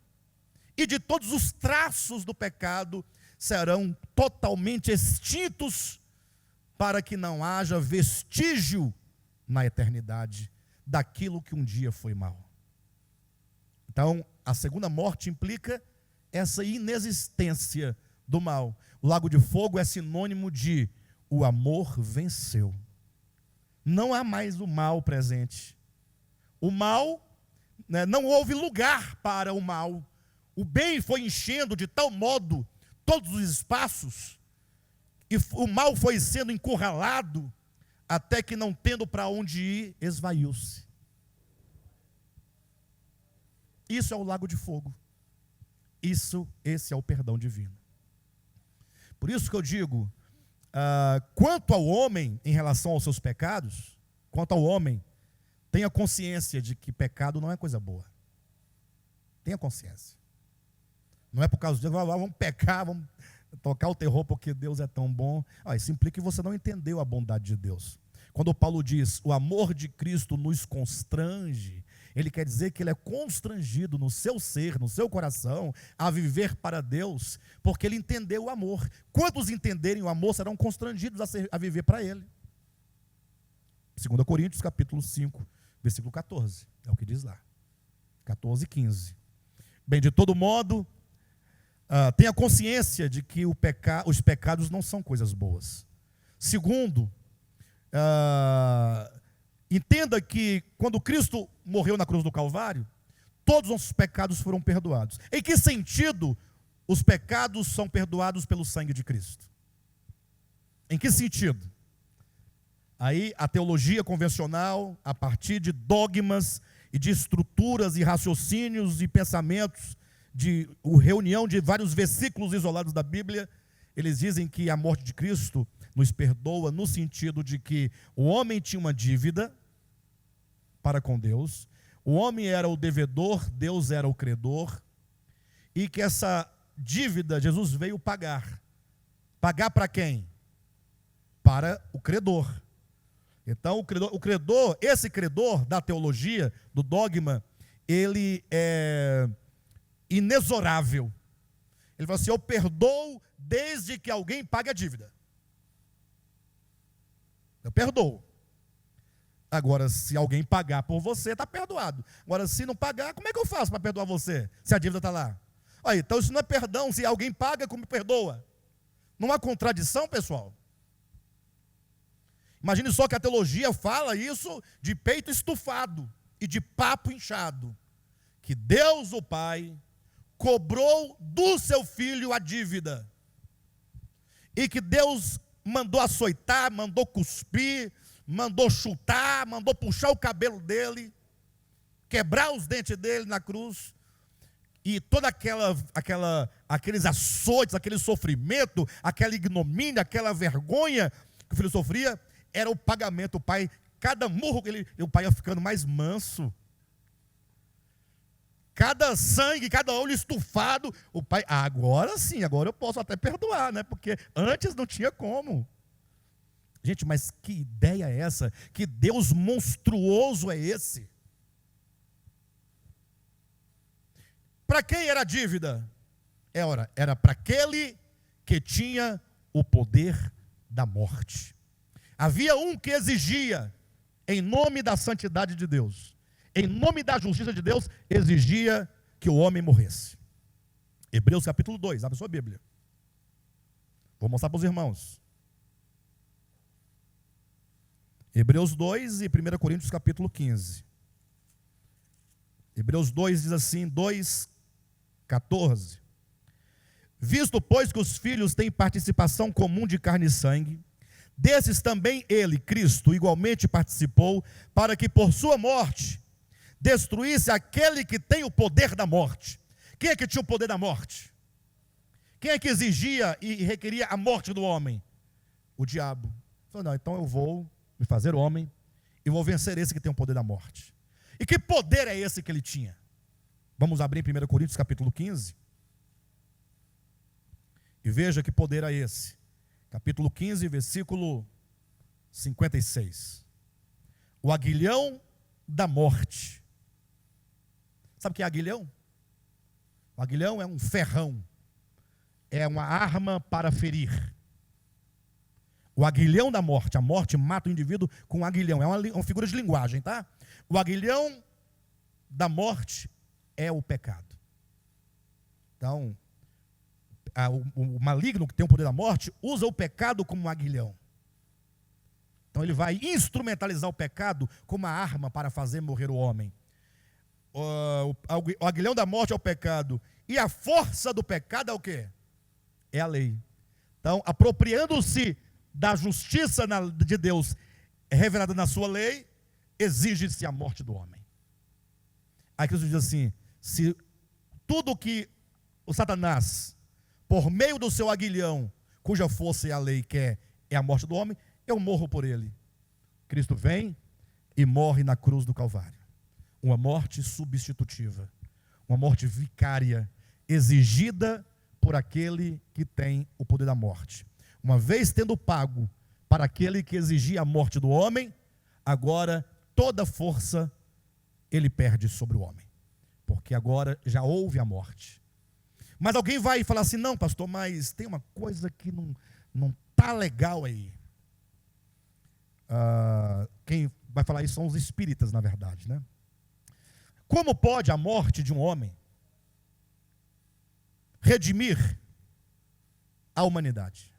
E de todos os traços do pecado serão totalmente extintos, para que não haja vestígio na eternidade daquilo que um dia foi mal. Então, a segunda morte implica essa inexistência do mal. O lago de fogo é sinônimo de o amor venceu. Não há mais o mal presente. O mal, né, não houve lugar para o mal. O bem foi enchendo de tal modo todos os espaços, e o mal foi sendo encurralado, até que não tendo para onde ir, esvaiu-se. Isso é o lago de fogo. Esse é o perdão divino. Por isso que eu digo, quanto ao homem em relação aos seus pecados, quanto ao homem, tenha consciência de que pecado não é coisa boa. Tenha consciência. Não é por causa disso, vamos pecar, vamos tocar o terror porque Deus é tão bom. Isso implica que você não entendeu a bondade de Deus. Quando Paulo diz, o amor de Cristo nos constrange, ele quer dizer que ele é constrangido no seu ser, no seu coração, a viver para Deus, porque ele entendeu o amor. Quantos entenderem o amor serão constrangidos a viver para ele? 2 Coríntios capítulo 5, versículo 14, é o que diz lá. 14 e 15. Bem, de todo modo, tenha consciência de que os pecados não são coisas boas. Segundo, entenda que quando Cristo morreu na cruz do Calvário, todos os nossos pecados foram perdoados. Em que sentido os pecados são perdoados pelo sangue de Cristo? Em que sentido? Aí a teologia convencional, a partir de dogmas e de estruturas e raciocínios e pensamentos, de reunião de vários versículos isolados da Bíblia, eles dizem que a morte de Cristo nos perdoa no sentido de que o homem tinha uma dívida para com Deus, o homem era o devedor, Deus era o credor, e que essa dívida Jesus veio pagar. Pagar para quem? Para o credor. Então o credor, esse credor da teologia, do dogma, ele é inexorável. Ele fala assim, eu perdoo desde que alguém pague a dívida. Eu perdoo. Agora, se alguém pagar por você, está perdoado. Agora, se não pagar, como é que eu faço para perdoar você, se a dívida está lá? Aí, então isso não é perdão, se alguém paga, como perdoa? Não há contradição, pessoal? Imagine só que a teologia fala isso de peito estufado e de papo inchado. Que Deus, o Pai, cobrou do seu filho a dívida. E que Deus mandou açoitar, mandou cuspir, mandou chutar, mandou puxar o cabelo dele, quebrar os dentes dele na cruz. E toda aqueles açoites, aquele sofrimento, aquela ignomínia, aquela vergonha que o filho sofria, era o pagamento. O pai, cada murro que o pai ia ficando mais manso. Cada sangue, cada olho estufado, o pai, agora sim, agora eu posso até perdoar, né? Porque antes não tinha como. Gente, mas que ideia é essa? Que Deus monstruoso é esse? Para quem era a dívida? Era para aquele que tinha o poder da morte. Havia um que exigia, em nome da santidade de Deus, em nome da justiça de Deus, exigia que o homem morresse. Hebreus capítulo 2, abre sua Bíblia. Vou mostrar para os irmãos. Hebreus 2 e 1 Coríntios capítulo 15. Hebreus 2 diz assim, 2:14. Visto, pois, que os filhos têm participação comum de carne e sangue, desses também ele, Cristo, igualmente participou, para que por sua morte destruísse aquele que tem o poder da morte. Quem é que tinha o poder da morte? Quem é que exigia e requeria a morte do homem? O diabo. Falou, não, então eu vou me fazer homem e vou vencer esse que tem o poder da morte. E que poder é esse que ele tinha? Vamos abrir em 1 Coríntios capítulo 15. E veja que poder é esse. Capítulo 15, versículo 56. O aguilhão da morte. Sabe o que é aguilhão? O aguilhão é um ferrão. É uma arma para ferir. O aguilhão da morte. A morte mata o indivíduo com um aguilhão. É uma figura de linguagem, tá? O aguilhão da morte é o pecado. Então, o maligno que tem o poder da morte usa o pecado como um aguilhão. Então ele vai instrumentalizar o pecado como uma arma para fazer morrer o homem. O aguilhão da morte é o pecado. E a força do pecado é o quê? É a lei. Então, apropriando-se da justiça de Deus revelada na sua lei, exige-se a morte do homem. Aí Cristo diz assim: se tudo que o Satanás, por meio do seu aguilhão, cuja força é a lei, quer é a morte do homem, eu morro por ele. Cristo vem e morre na cruz do Calvário. Uma morte substitutiva, uma morte vicária, exigida por aquele que tem o poder da morte. Uma vez tendo pago para aquele que exigia a morte do homem, agora toda força ele perde sobre o homem, porque agora já houve a morte. Mas alguém vai falar assim: não, pastor, mas tem uma coisa que não está legal aí. Quem vai falar isso são os espíritas, na verdade, né? Como pode a morte de um homem redimir a humanidade?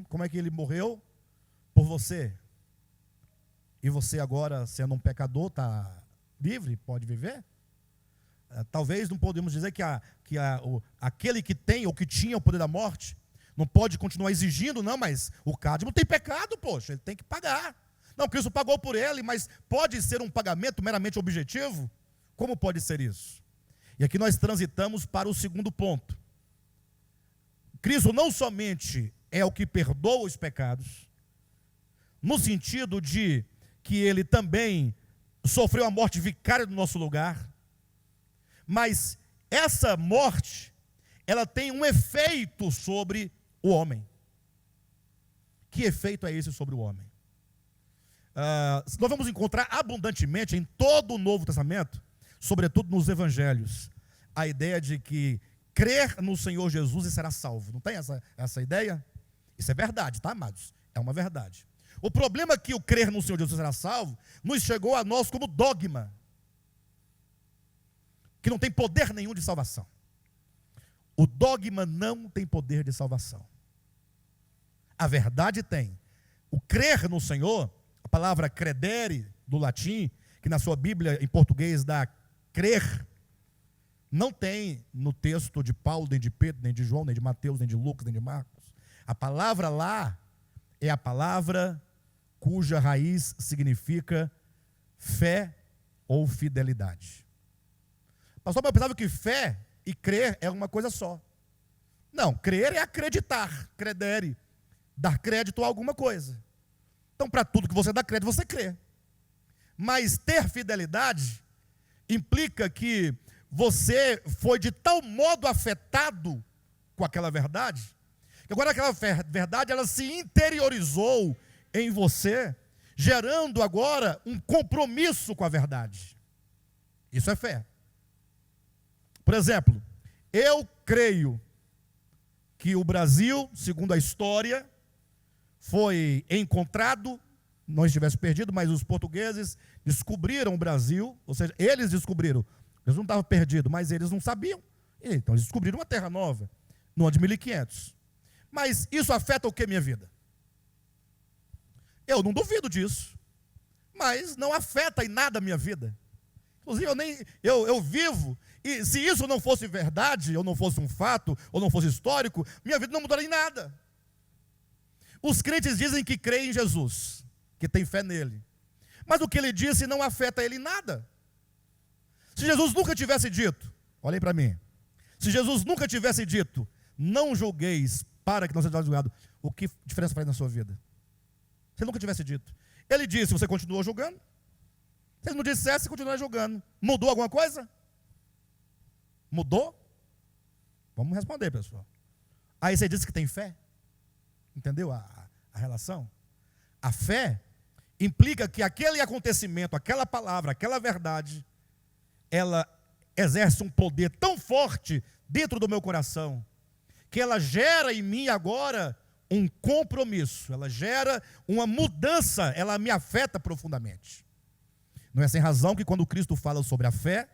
Como é que ele morreu? Por você. E você agora, sendo um pecador, está livre, pode viver? Talvez não podemos dizer que aquele que tem ou que tinha o poder da morte não pode continuar exigindo, não, mas o Cadmo tem pecado, poxa, ele tem que pagar. Não, Cristo pagou por ele, mas pode ser um pagamento meramente objetivo? Como pode ser isso? E aqui nós transitamos para o segundo ponto. Cristo não somente é o que perdoa os pecados, no sentido de que ele também sofreu a morte vicária do nosso lugar, mas essa morte, ela tem um efeito sobre o homem. Que efeito é esse sobre o homem? Nós vamos encontrar abundantemente em todo o Novo Testamento, sobretudo nos Evangelhos, a ideia de que crer no Senhor Jesus e será salvo. Não tem essa ideia? Isso é verdade, tá, amados? É uma verdade. O problema é que o crer no Senhor Jesus será salvo nos chegou a nós como dogma, que não tem poder nenhum de salvação. O dogma não tem poder de salvação. A verdade tem. O crer no Senhor, a palavra credere, do latim, que na sua Bíblia em português dá crer, não tem no texto de Paulo, nem de Pedro, nem de João, nem de Mateus, nem de Lucas, nem de Marcos. A palavra lá é a palavra cuja raiz significa fé ou fidelidade. Pastor, eu pensava que fé e crer é uma coisa só. Não, crer é acreditar, credere, dar crédito a alguma coisa. Então, para tudo que você dá crédito, você crê. Mas ter fidelidade implica que você foi de tal modo afetado com aquela verdade, que agora aquela verdade, ela se interiorizou em você, gerando agora um compromisso com a verdade. Isso é fé. Por exemplo, eu creio que o Brasil, segundo a história, foi encontrado, não estivesse perdido, mas os portugueses descobriram o Brasil, ou seja, eles descobriram, eles não estavam perdidos, mas eles não sabiam, então eles descobriram uma terra nova, no ano de 1500. Mas isso afeta o que minha vida? Eu não duvido disso, mas não afeta em nada a minha vida. Inclusive eu vivo, e se isso não fosse verdade, ou não fosse um fato, ou não fosse histórico, minha vida não mudaria em nada. Os crentes dizem que creem em Jesus, que tem fé nele, mas o que ele disse não afeta ele em nada. Se Jesus nunca tivesse dito, olhem para mim, se Jesus nunca tivesse dito, não julgueis para que não seja julgado, o que diferença faz na sua vida? Se ele nunca tivesse dito, ele disse, você continuou julgando, Se ele não dissesse, continua jogando. Mudou alguma coisa? Mudou? Vamos responder, pessoal. Aí você disse que tem fé? Entendeu a relação? A fé implica que aquele acontecimento, aquela palavra, aquela verdade, ela exerce um poder tão forte dentro do meu coração, que ela gera em mim agora um compromisso, ela gera uma mudança, ela me afeta profundamente. Não é sem razão que quando Cristo fala sobre a fé,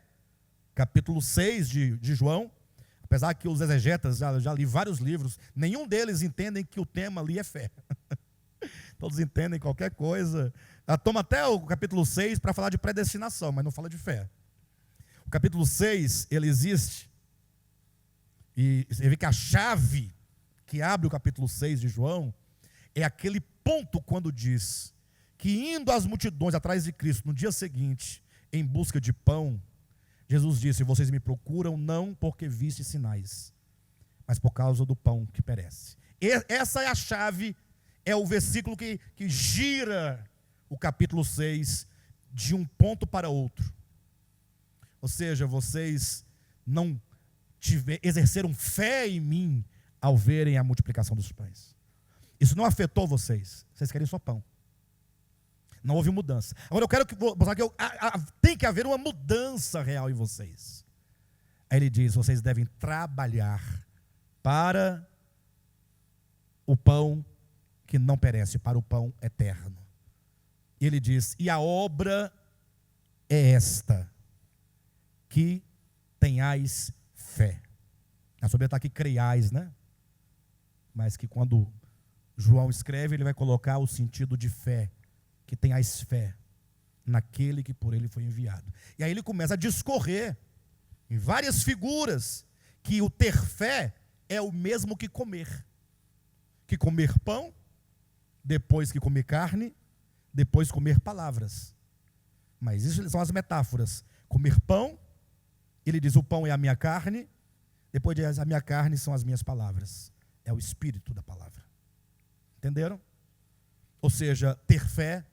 capítulo 6 de João, apesar que os exegetas, já li vários livros, nenhum deles entendem que o tema ali é fé. Todos entendem qualquer coisa. Toma até o capítulo 6 para falar de predestinação, mas não fala de fé. O capítulo 6, ele existe, e você vê que a chave que abre o capítulo 6 de João é aquele ponto quando diz que indo as multidões atrás de Cristo no dia seguinte, em busca de pão, Jesus disse: vocês me procuram não porque viste sinais, mas por causa do pão que perece. Essa é a chave, é o versículo que gira o capítulo 6 de um ponto para outro. Ou seja, vocês não exerceram fé em mim ao verem a multiplicação dos pães. Isso não afetou vocês. Vocês querem só pão. Não houve mudança. Agora eu quero mostrar que tem que haver uma mudança real em vocês. Aí ele diz: vocês devem trabalhar para o pão que não perece, para o pão eterno. E ele diz: e a obra é esta, que tenhais fé. A sobre está aqui creiais, né? Mas que quando João escreve, ele vai colocar o sentido de fé, que tenhais fé naquele que por ele foi enviado. E aí ele começa a discorrer em várias figuras que o ter fé é o mesmo que comer. Que comer pão, depois que comer carne, depois comer palavras. Mas isso são as metáforas. Comer pão, ele diz: o pão é a minha carne, depois diz: a minha carne são as minhas palavras. É o espírito da palavra. Entenderam? Ou seja, ter fé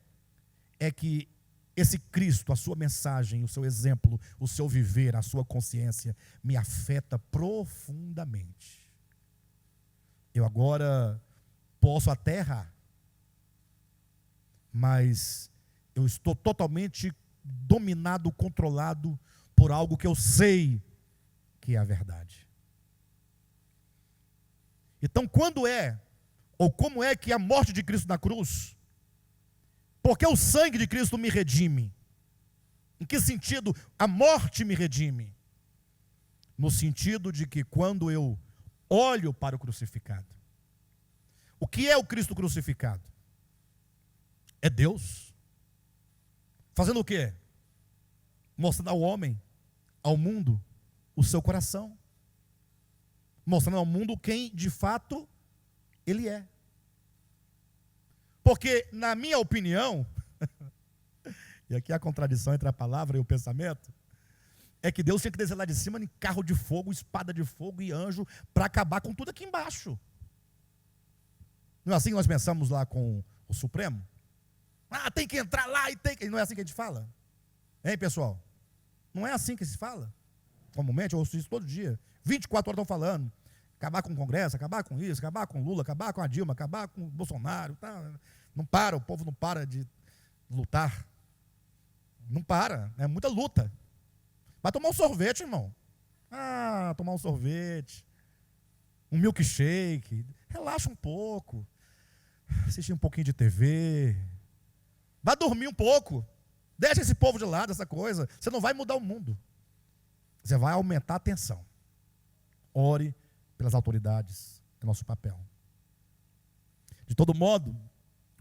é que esse Cristo, a sua mensagem, o seu exemplo, o seu viver, a sua consciência, me afeta profundamente. Eu agora posso até errar, mas eu estou totalmente dominado, controlado por algo que eu sei que é a verdade. Então, quando é, ou como é que a morte de Cristo na cruz, porque o sangue de Cristo me redime? Em que sentido a morte me redime? No sentido de que quando eu olho para o crucificado, o que é o Cristo crucificado? É Deus. Fazendo o quê? Mostrando ao homem, ao mundo, o seu coração. Mostrando ao mundo quem de fato ele é. Porque, na minha opinião, e aqui a contradição entre a palavra e o pensamento, é que Deus tinha que descer lá de cima em carro de fogo, espada de fogo e anjo, para acabar com tudo aqui embaixo. Não é assim que nós pensamos lá com o Supremo? Tem que entrar lá e tem que... Não é assim que a gente fala? Hein, pessoal? Não é assim que se fala? Comumente, eu ouço isso todo dia. 24 horas estão falando. Acabar com o Congresso, acabar com isso, acabar com Lula, acabar com a Dilma, acabar com o Bolsonaro. Tá? Não para, o povo não para de lutar. Não para, é muita luta. Vai tomar um sorvete, irmão. Tomar um sorvete. Um milkshake. Relaxa um pouco. Assistir um pouquinho de TV. Vai dormir um pouco. Deixa esse povo de lado, essa coisa. Você não vai mudar o mundo. Você vai aumentar a tensão. Ore pelas autoridades. É nosso papel. De todo modo,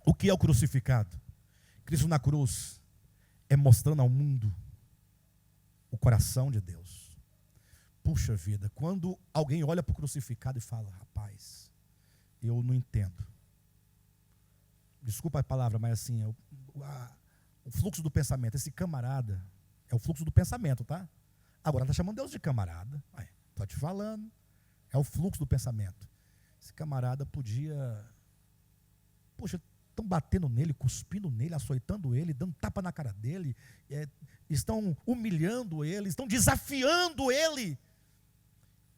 o que é o crucificado? Cristo na cruz é mostrando ao mundo o coração de Deus. Puxa vida, quando alguém olha para o crucificado e fala: rapaz, eu não entendo. Desculpa a palavra, mas assim, o fluxo do pensamento, esse camarada, é o fluxo do pensamento, tá? Agora está chamando Deus de camarada. Estou te falando. É o fluxo do pensamento. Esse camarada podia... Puxa, estão batendo nele, cuspindo nele, açoitando ele, dando tapa na cara dele, estão humilhando ele, estão desafiando ele.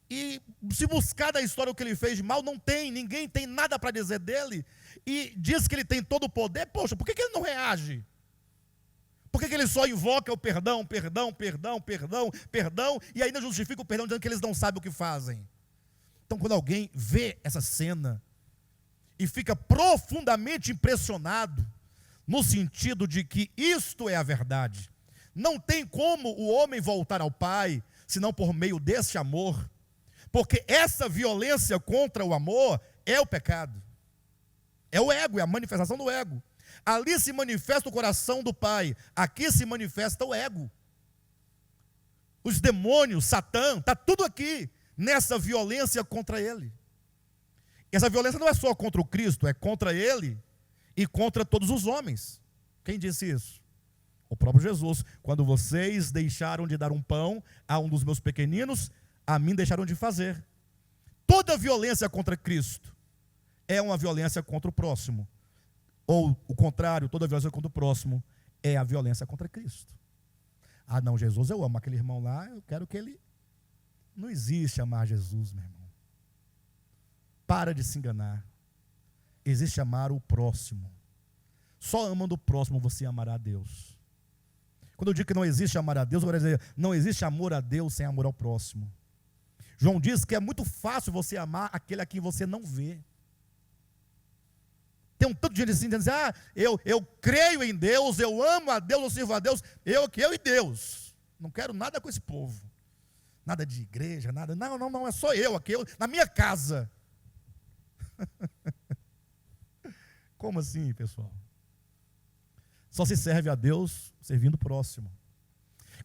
E se buscar da história o que ele fez de mal, não tem, ninguém tem nada para dizer dele, e diz que ele tem todo o poder. Poxa, por que ele não reage? Por que ele só invoca o perdão, e ainda justifica o perdão dizendo que eles não sabem o que fazem? Então, quando alguém vê essa cena e fica profundamente impressionado, no sentido de que isto é a verdade, não tem como o homem voltar ao Pai, senão por meio desse amor, porque essa violência contra o amor é o pecado, é o ego, é a manifestação do ego. Ali se manifesta o coração do Pai, aqui se manifesta o ego. Os demônios, Satã, está tudo aqui, nessa violência contra ele. Essa violência não é só contra o Cristo, é contra ele e contra todos os homens. Quem disse isso? O próprio Jesus. Quando vocês deixaram de dar um pão a um dos meus pequeninos, a mim deixaram de fazer. Toda violência contra Cristo é uma violência contra o próximo. Ou o contrário, toda violência contra o próximo é a violência contra Cristo. Ah não, Jesus, eu amo aquele irmão lá, eu quero que ele... Não existe amar Jesus, meu irmão. Para de se enganar. Existe amar o próximo. Só amando o próximo você amará a Deus. Quando eu digo que não existe amar a Deus, eu quero dizer, não existe amor a Deus sem amor ao próximo. João diz que é muito fácil você amar aquele a quem você não vê. Tem um tanto de gente assim, dizendo eu creio em Deus, eu amo a Deus, eu sirvo a Deus, eu e Deus. Não quero nada com esse povo. Nada de igreja, nada. Não, é só eu aqui, na minha casa. Como assim, pessoal? Só se serve a Deus servindo o próximo.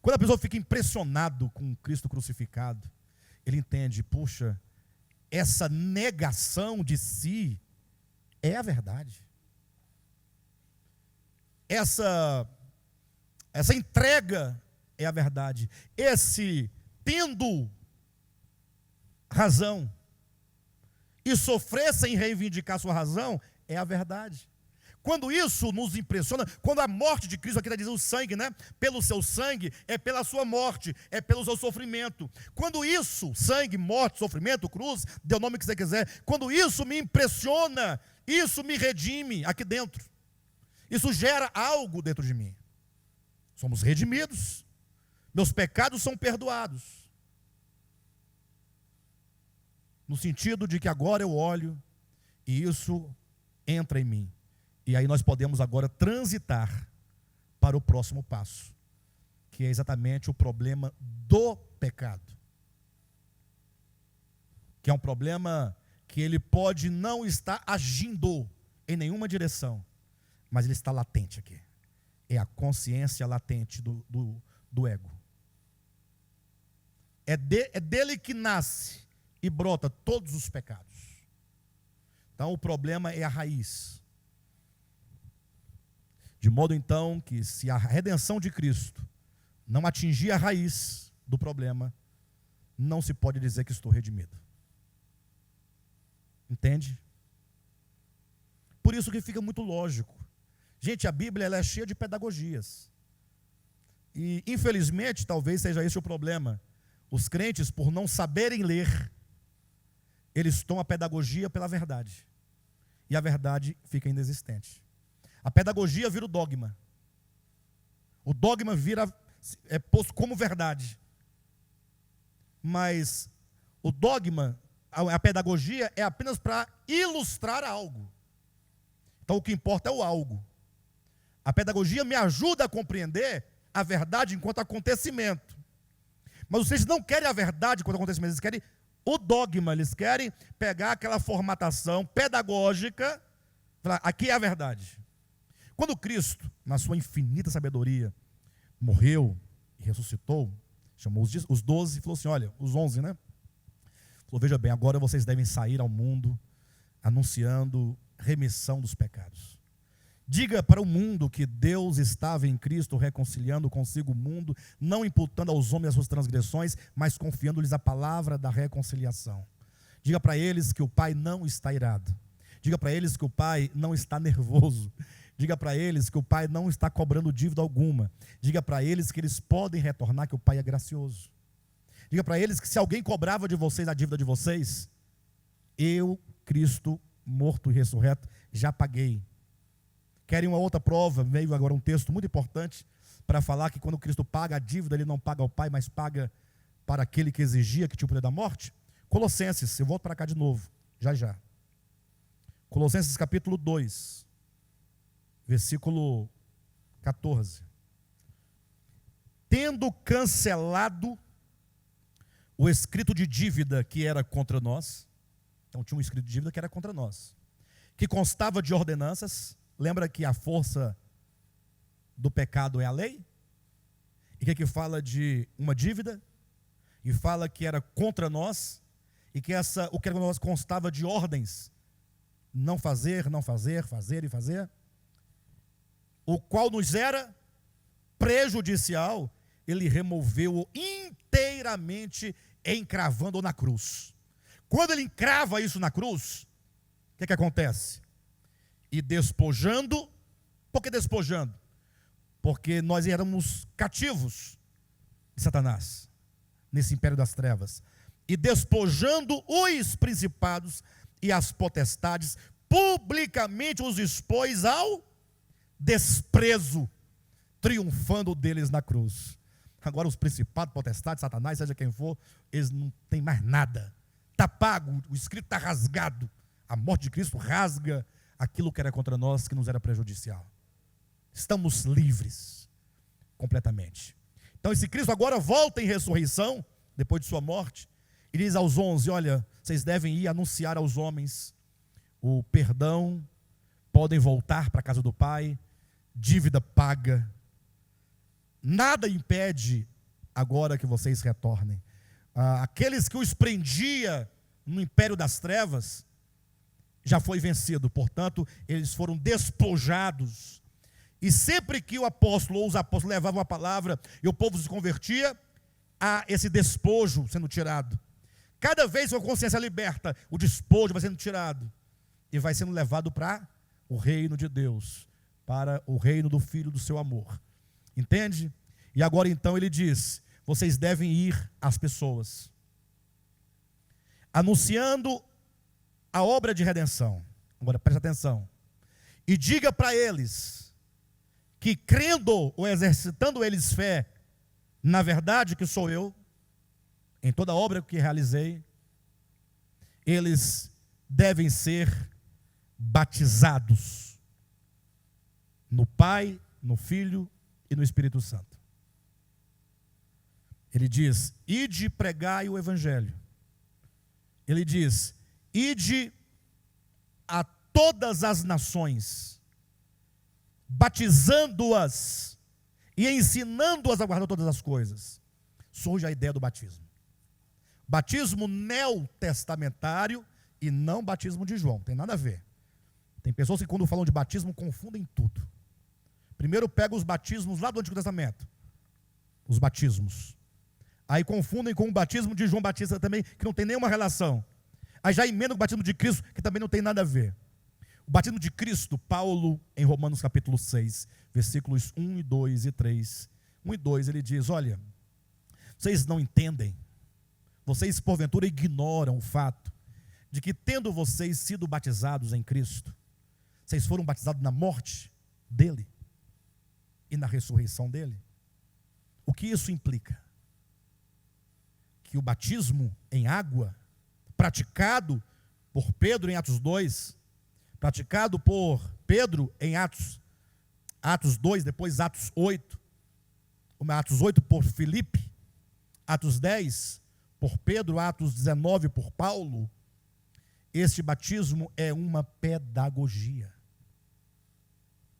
Quando a pessoa fica impressionado com Cristo crucificado, ele entende, puxa, essa negação de si é a verdade. Essa entrega é a verdade. Esse tendo razão e sofrer sem reivindicar sua razão é a verdade. Quando isso nos impressiona, quando a morte de Cristo, aqui está dizendo o sangue, né? Pelo seu sangue, é pela sua morte, é pelo seu sofrimento. Quando isso, sangue, morte, sofrimento, cruz, dê o nome que você quiser, quando isso me impressiona, isso me redime aqui dentro. Isso gera algo dentro de mim. Somos redimidos, meus pecados são perdoados. No sentido de que agora eu olho e isso entra em mim. E aí nós podemos agora transitar para o próximo passo, que é exatamente o problema do pecado. Que é um problema que ele pode não estar agindo em nenhuma direção, mas ele está latente aqui. É a consciência latente do ego. É dele que nasce e brota todos os pecados. Então o problema é a raiz. De modo então que se a redenção de Cristo não atingir a raiz do problema, não se pode dizer que estou redimido. Entende? Por isso que fica muito lógico. Gente, a Bíblia ela é cheia de pedagogias. E infelizmente talvez seja esse o problema. Os crentes, por não saberem ler, eles tomam a pedagogia pela verdade. E a verdade fica inexistente. A pedagogia vira o dogma. O dogma é posto como verdade. Mas o dogma, a pedagogia é apenas para ilustrar algo. Então o que importa é o algo. A pedagogia me ajuda a compreender a verdade enquanto acontecimento. Mas os crentes não querem a verdade enquanto acontecimento, eles querem o dogma, eles querem pegar aquela formatação pedagógica, falar, aqui é a verdade. Quando Cristo, na sua infinita sabedoria, morreu e ressuscitou, chamou os 12 e falou assim, olha, os 11, né? Falou, veja bem, agora vocês devem sair ao mundo anunciando remissão dos pecados. Diga para o mundo que Deus estava em Cristo reconciliando consigo o mundo, não imputando aos homens as suas transgressões, mas confiando-lhes a palavra da reconciliação. Diga para eles que o Pai não está irado. Diga para eles que o Pai não está nervoso. Diga para eles que o Pai não está cobrando dívida alguma. Diga para eles que eles podem retornar, que o Pai é gracioso. Diga para eles que se alguém cobrava de vocês a dívida de vocês, eu, Cristo, morto e ressurreto, já paguei. Querem uma outra prova? Veio agora um texto muito importante para falar que quando Cristo paga a dívida, ele não paga ao Pai, mas paga para aquele que exigia, que tinha o poder da morte. Colossenses, eu volto para cá de novo, já. Colossenses capítulo 2, versículo 14. Tendo cancelado o escrito de dívida que era contra nós, então tinha um escrito de dívida que era contra nós, que constava de ordenanças. Lembra que a força do pecado é a lei? E que aqui fala de uma dívida, e fala que era contra nós, e que o que era contra nós constava de ordens, não fazer, fazer e fazer, o qual nos era prejudicial, ele removeu-o inteiramente, encravando-o na cruz. Quando ele encrava isso na cruz, o que acontece? E despojando, por que despojando? Porque nós éramos cativos de Satanás, nesse império das trevas. E despojando os principados e as potestades, publicamente os expôs ao desprezo, triunfando deles na cruz. Agora os principados, potestades, Satanás, seja quem for, eles não têm mais nada. Está pago, o escrito está rasgado. A morte de Cristo rasga aquilo que era contra nós, que nos era prejudicial. Estamos livres completamente. Então esse Cristo agora volta em ressurreição, depois de sua morte, e diz aos 11, olha, vocês devem ir anunciar aos homens o perdão, podem voltar para a casa do Pai, dívida paga. Nada impede agora que vocês retornem. Aqueles que os prendia no império das trevas, já foi vencido, portanto, eles foram despojados. E sempre que o apóstolo ou os apóstolos levavam a palavra e o povo se convertia, há esse despojo sendo tirado. Cada vez que a consciência é liberta, o despojo vai sendo tirado e vai sendo levado para o reino de Deus, para o reino do Filho do seu amor. Entende? E agora então ele diz, vocês devem ir às pessoas, anunciando a obra de redenção. Agora preste atenção. E diga para eles que crendo ou exercitando eles fé na verdade que sou eu, em toda a obra que realizei, eles devem ser batizados no Pai, no Filho e no Espírito Santo. Ele diz, ide pregai o Evangelho. Ele diz, ide a todas as nações, batizando-as e ensinando-as a guardar todas as coisas. Surge a ideia do batismo. Batismo neotestamentário e não batismo de João, tem nada a ver. Tem pessoas que quando falam de batismo confundem tudo. Primeiro pegam os batismos lá do Antigo Testamento, os batismos. Aí confundem com o batismo de João Batista também, que não tem nenhuma relação. Aí já emendam com o batismo de Cristo, que também não tem nada a ver. O batismo de Cristo, Paulo, em Romanos capítulo 6, versículos 1 e 2 e 3. 1 e 2, ele diz, olha, vocês não entendem, vocês porventura ignoram o fato de que tendo vocês sido batizados em Cristo, vocês foram batizados na morte dele e na ressurreição dele. O que isso implica? Que o batismo em água, praticado por Pedro em Atos 2, praticado por Pedro em Atos 2, depois Atos 8, Atos 8 por Filipe, Atos 10 por Pedro, Atos 19 por Paulo, este batismo é uma pedagogia,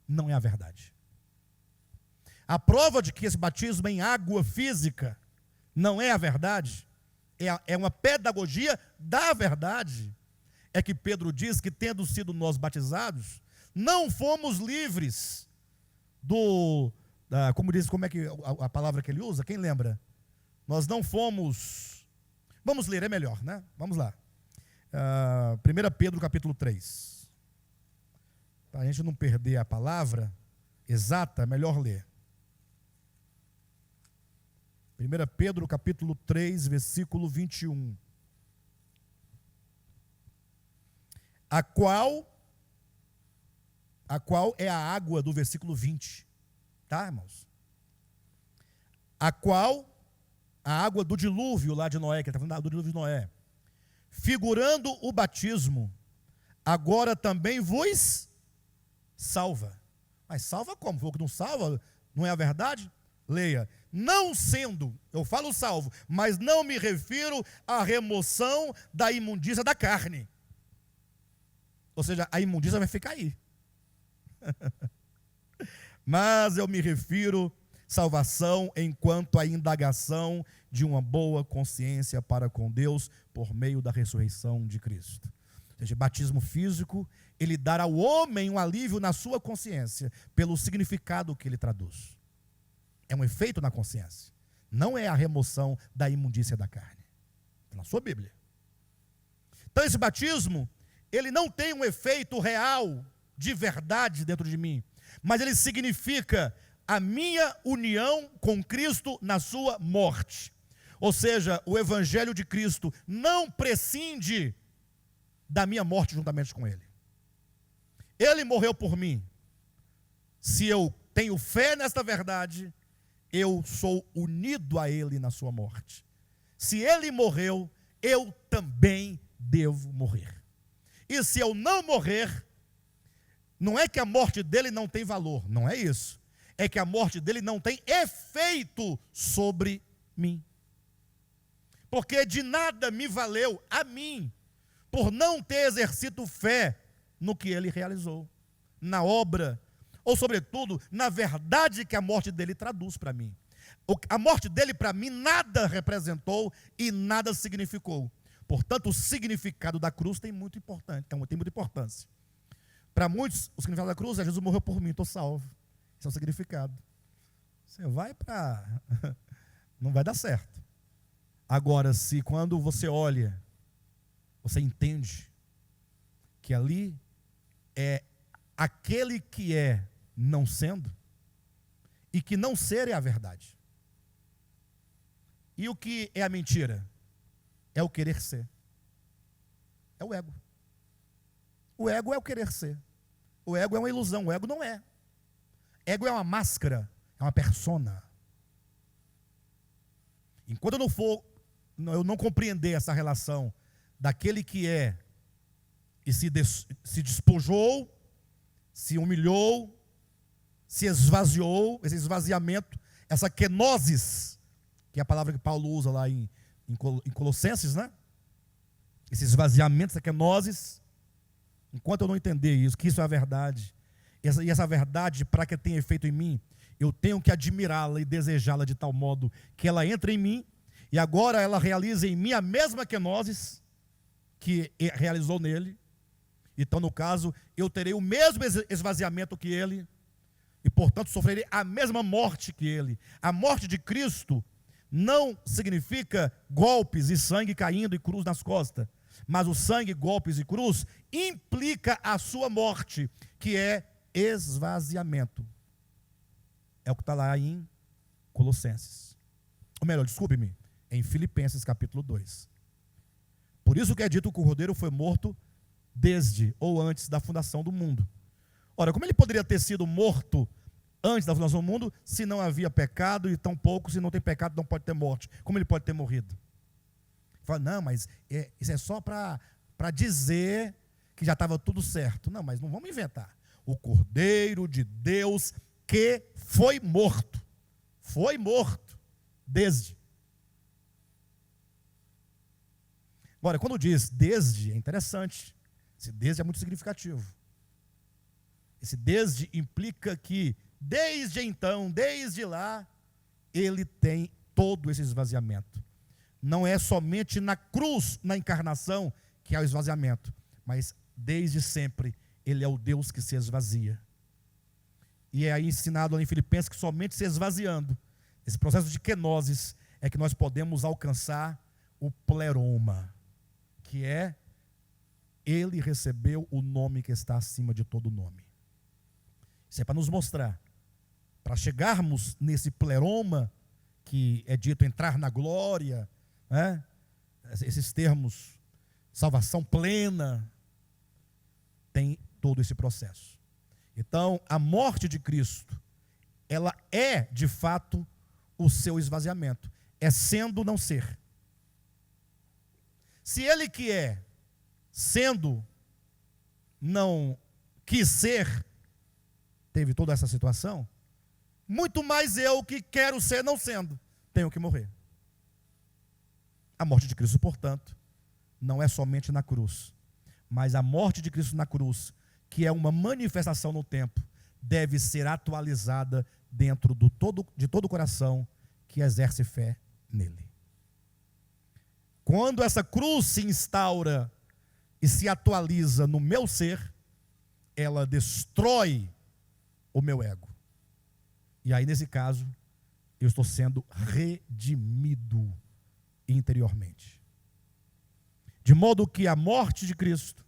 não é a verdade. A prova de que esse batismo em água física não é a verdade, é uma pedagogia da verdade, é que Pedro diz que tendo sido nós batizados, não fomos livres como é que a palavra que ele usa? Quem lembra? Nós não fomos, vamos ler, é melhor, né? Vamos lá. 1 Pedro capítulo 3. Para a gente não perder a palavra exata, é melhor ler. 1 Pedro capítulo 3, versículo 21. A qual é a água do versículo 20. Tá, irmãos? A água do dilúvio lá de Noé, que está falando do dilúvio de Noé, figurando o batismo, agora também vos salva. Mas salva como? Falou que não salva? Não é a verdade? Leia. Não sendo, eu falo salvo, mas não me refiro à remoção da imundícia da carne. Ou seja, a imundícia vai ficar aí. Mas eu me refiro salvação enquanto a indagação de uma boa consciência para com Deus por meio da ressurreição de Cristo. Ou seja, batismo físico, ele dá ao homem um alívio na sua consciência, pelo significado que ele traduz. É um efeito na consciência. Não é a remoção da imundícia da carne. Está na sua Bíblia. Então esse batismo, ele não tem um efeito real, de verdade dentro de mim, mas ele significa a minha união com Cristo na sua morte. Ou seja, o Evangelho de Cristo não prescinde da minha morte juntamente com Ele. Ele morreu por mim. Se eu tenho fé nesta verdade, eu sou unido a Ele na sua morte. Se Ele morreu, eu também devo morrer. E se eu não morrer, não é que a morte dele não tem valor, não é isso. É que a morte dele não tem efeito sobre mim. Porque de nada me valeu a mim, por não ter exercido fé no que ele realizou, na obra, ou sobretudo, na verdade que a morte dele traduz para mim. A morte dele para mim nada representou e nada significou. Portanto, o significado da cruz tem muita importância. Para muitos, o significado da cruz é: Jesus morreu por mim, estou salvo. Esse é o significado. Você vai para... não vai dar certo. Agora, se quando você olha, você entende que ali é aquele que é não sendo, e que não ser é a verdade. E o que é a mentira? É o querer ser. É o ego. O ego é o querer ser. O ego é uma ilusão, o ego não é. Ego é uma máscara, é uma persona. Enquanto eu não compreender essa relação daquele que é e se despojou, se humilhou, se esvaziou, esse esvaziamento, essa kenosis, que é a palavra que Paulo usa lá em Colossenses, né? Esse esvaziamento, essa kenosis, enquanto eu não entender isso, que isso é a verdade, e essa verdade, para que tenha efeito em mim, eu tenho que admirá-la e desejá-la de tal modo que ela entre em mim, e agora ela realiza em mim a mesma kenosis que realizou nele. Então, no caso, eu terei o mesmo esvaziamento que ele, e portanto sofrerei a mesma morte que ele. A morte de Cristo não significa golpes e sangue caindo e cruz nas costas, mas o sangue, golpes e cruz implica a sua morte, que é esvaziamento. É o que está lá em Colossenses. Ou melhor, desculpe-me, em Filipenses capítulo 2. Por isso que é dito que o Cordeiro foi morto desde ou antes da fundação do mundo. Ora, como ele poderia ter sido morto antes da fundação do mundo, se não havia pecado, e tampouco, se não tem pecado, não pode ter morte? Como ele pode ter morrido? Fala, não, mas isso é só para dizer que já estava tudo certo. Não, mas não vamos inventar. O Cordeiro de Deus que foi morto desde. Agora, quando diz desde, é interessante. Esse desde é muito significativo. Esse desde implica que, desde então, desde lá, ele tem todo esse esvaziamento. Não é somente na cruz, na encarnação, que há o esvaziamento, mas desde sempre, ele é o Deus que se esvazia. E é aí ensinado em Filipenses que somente se esvaziando, esse processo de kenosis, é que nós podemos alcançar o pleroma, que é: ele recebeu o nome que está acima de todo nome. Isso é para nos mostrar. Para chegarmos nesse pleroma, que é dito entrar na glória, né? Esses termos, salvação plena, tem todo esse processo. Então, a morte de Cristo, ela é, de fato, o seu esvaziamento. É sendo não ser. Se ele que é, sendo, não quis ser, teve toda essa situação, muito mais eu que quero ser não sendo, tenho que morrer. A morte de Cristo, portanto, não é somente na cruz, mas a morte de Cristo na cruz, que é uma manifestação no tempo, deve ser atualizada dentro de todo o coração que exerce fé nele. Quando essa cruz se instaura e se atualiza no meu ser, ela destrói o meu ego. E aí, nesse caso, eu estou sendo redimido interiormente. De modo que a morte de Cristo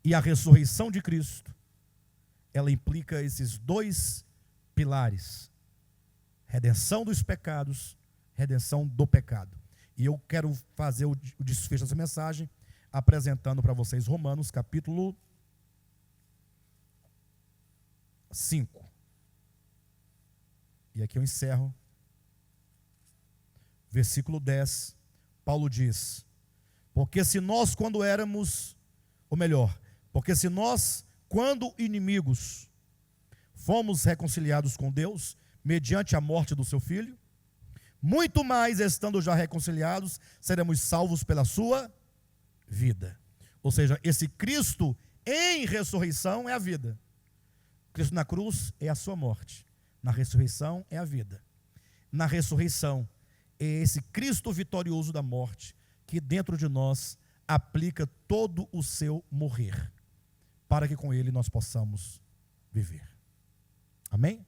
e a ressurreição de Cristo, ela implica esses dois pilares: redenção dos pecados, redenção do pecado. E eu quero fazer o desfecho dessa mensagem apresentando para vocês Romanos capítulo 5. E aqui eu encerro. Versículo 10, Paulo diz: porque se nós quando éramos, ou melhor, porque se nós quando inimigos fomos reconciliados com Deus mediante a morte do seu Filho, muito mais estando já reconciliados, seremos salvos pela sua vida. Ou seja, esse Cristo em ressurreição é a vida. Cristo na cruz é a sua morte. Na ressurreição é a vida. Na ressurreição é esse Cristo vitorioso da morte que dentro de nós aplica todo o seu morrer, para que com ele nós possamos viver. Amém?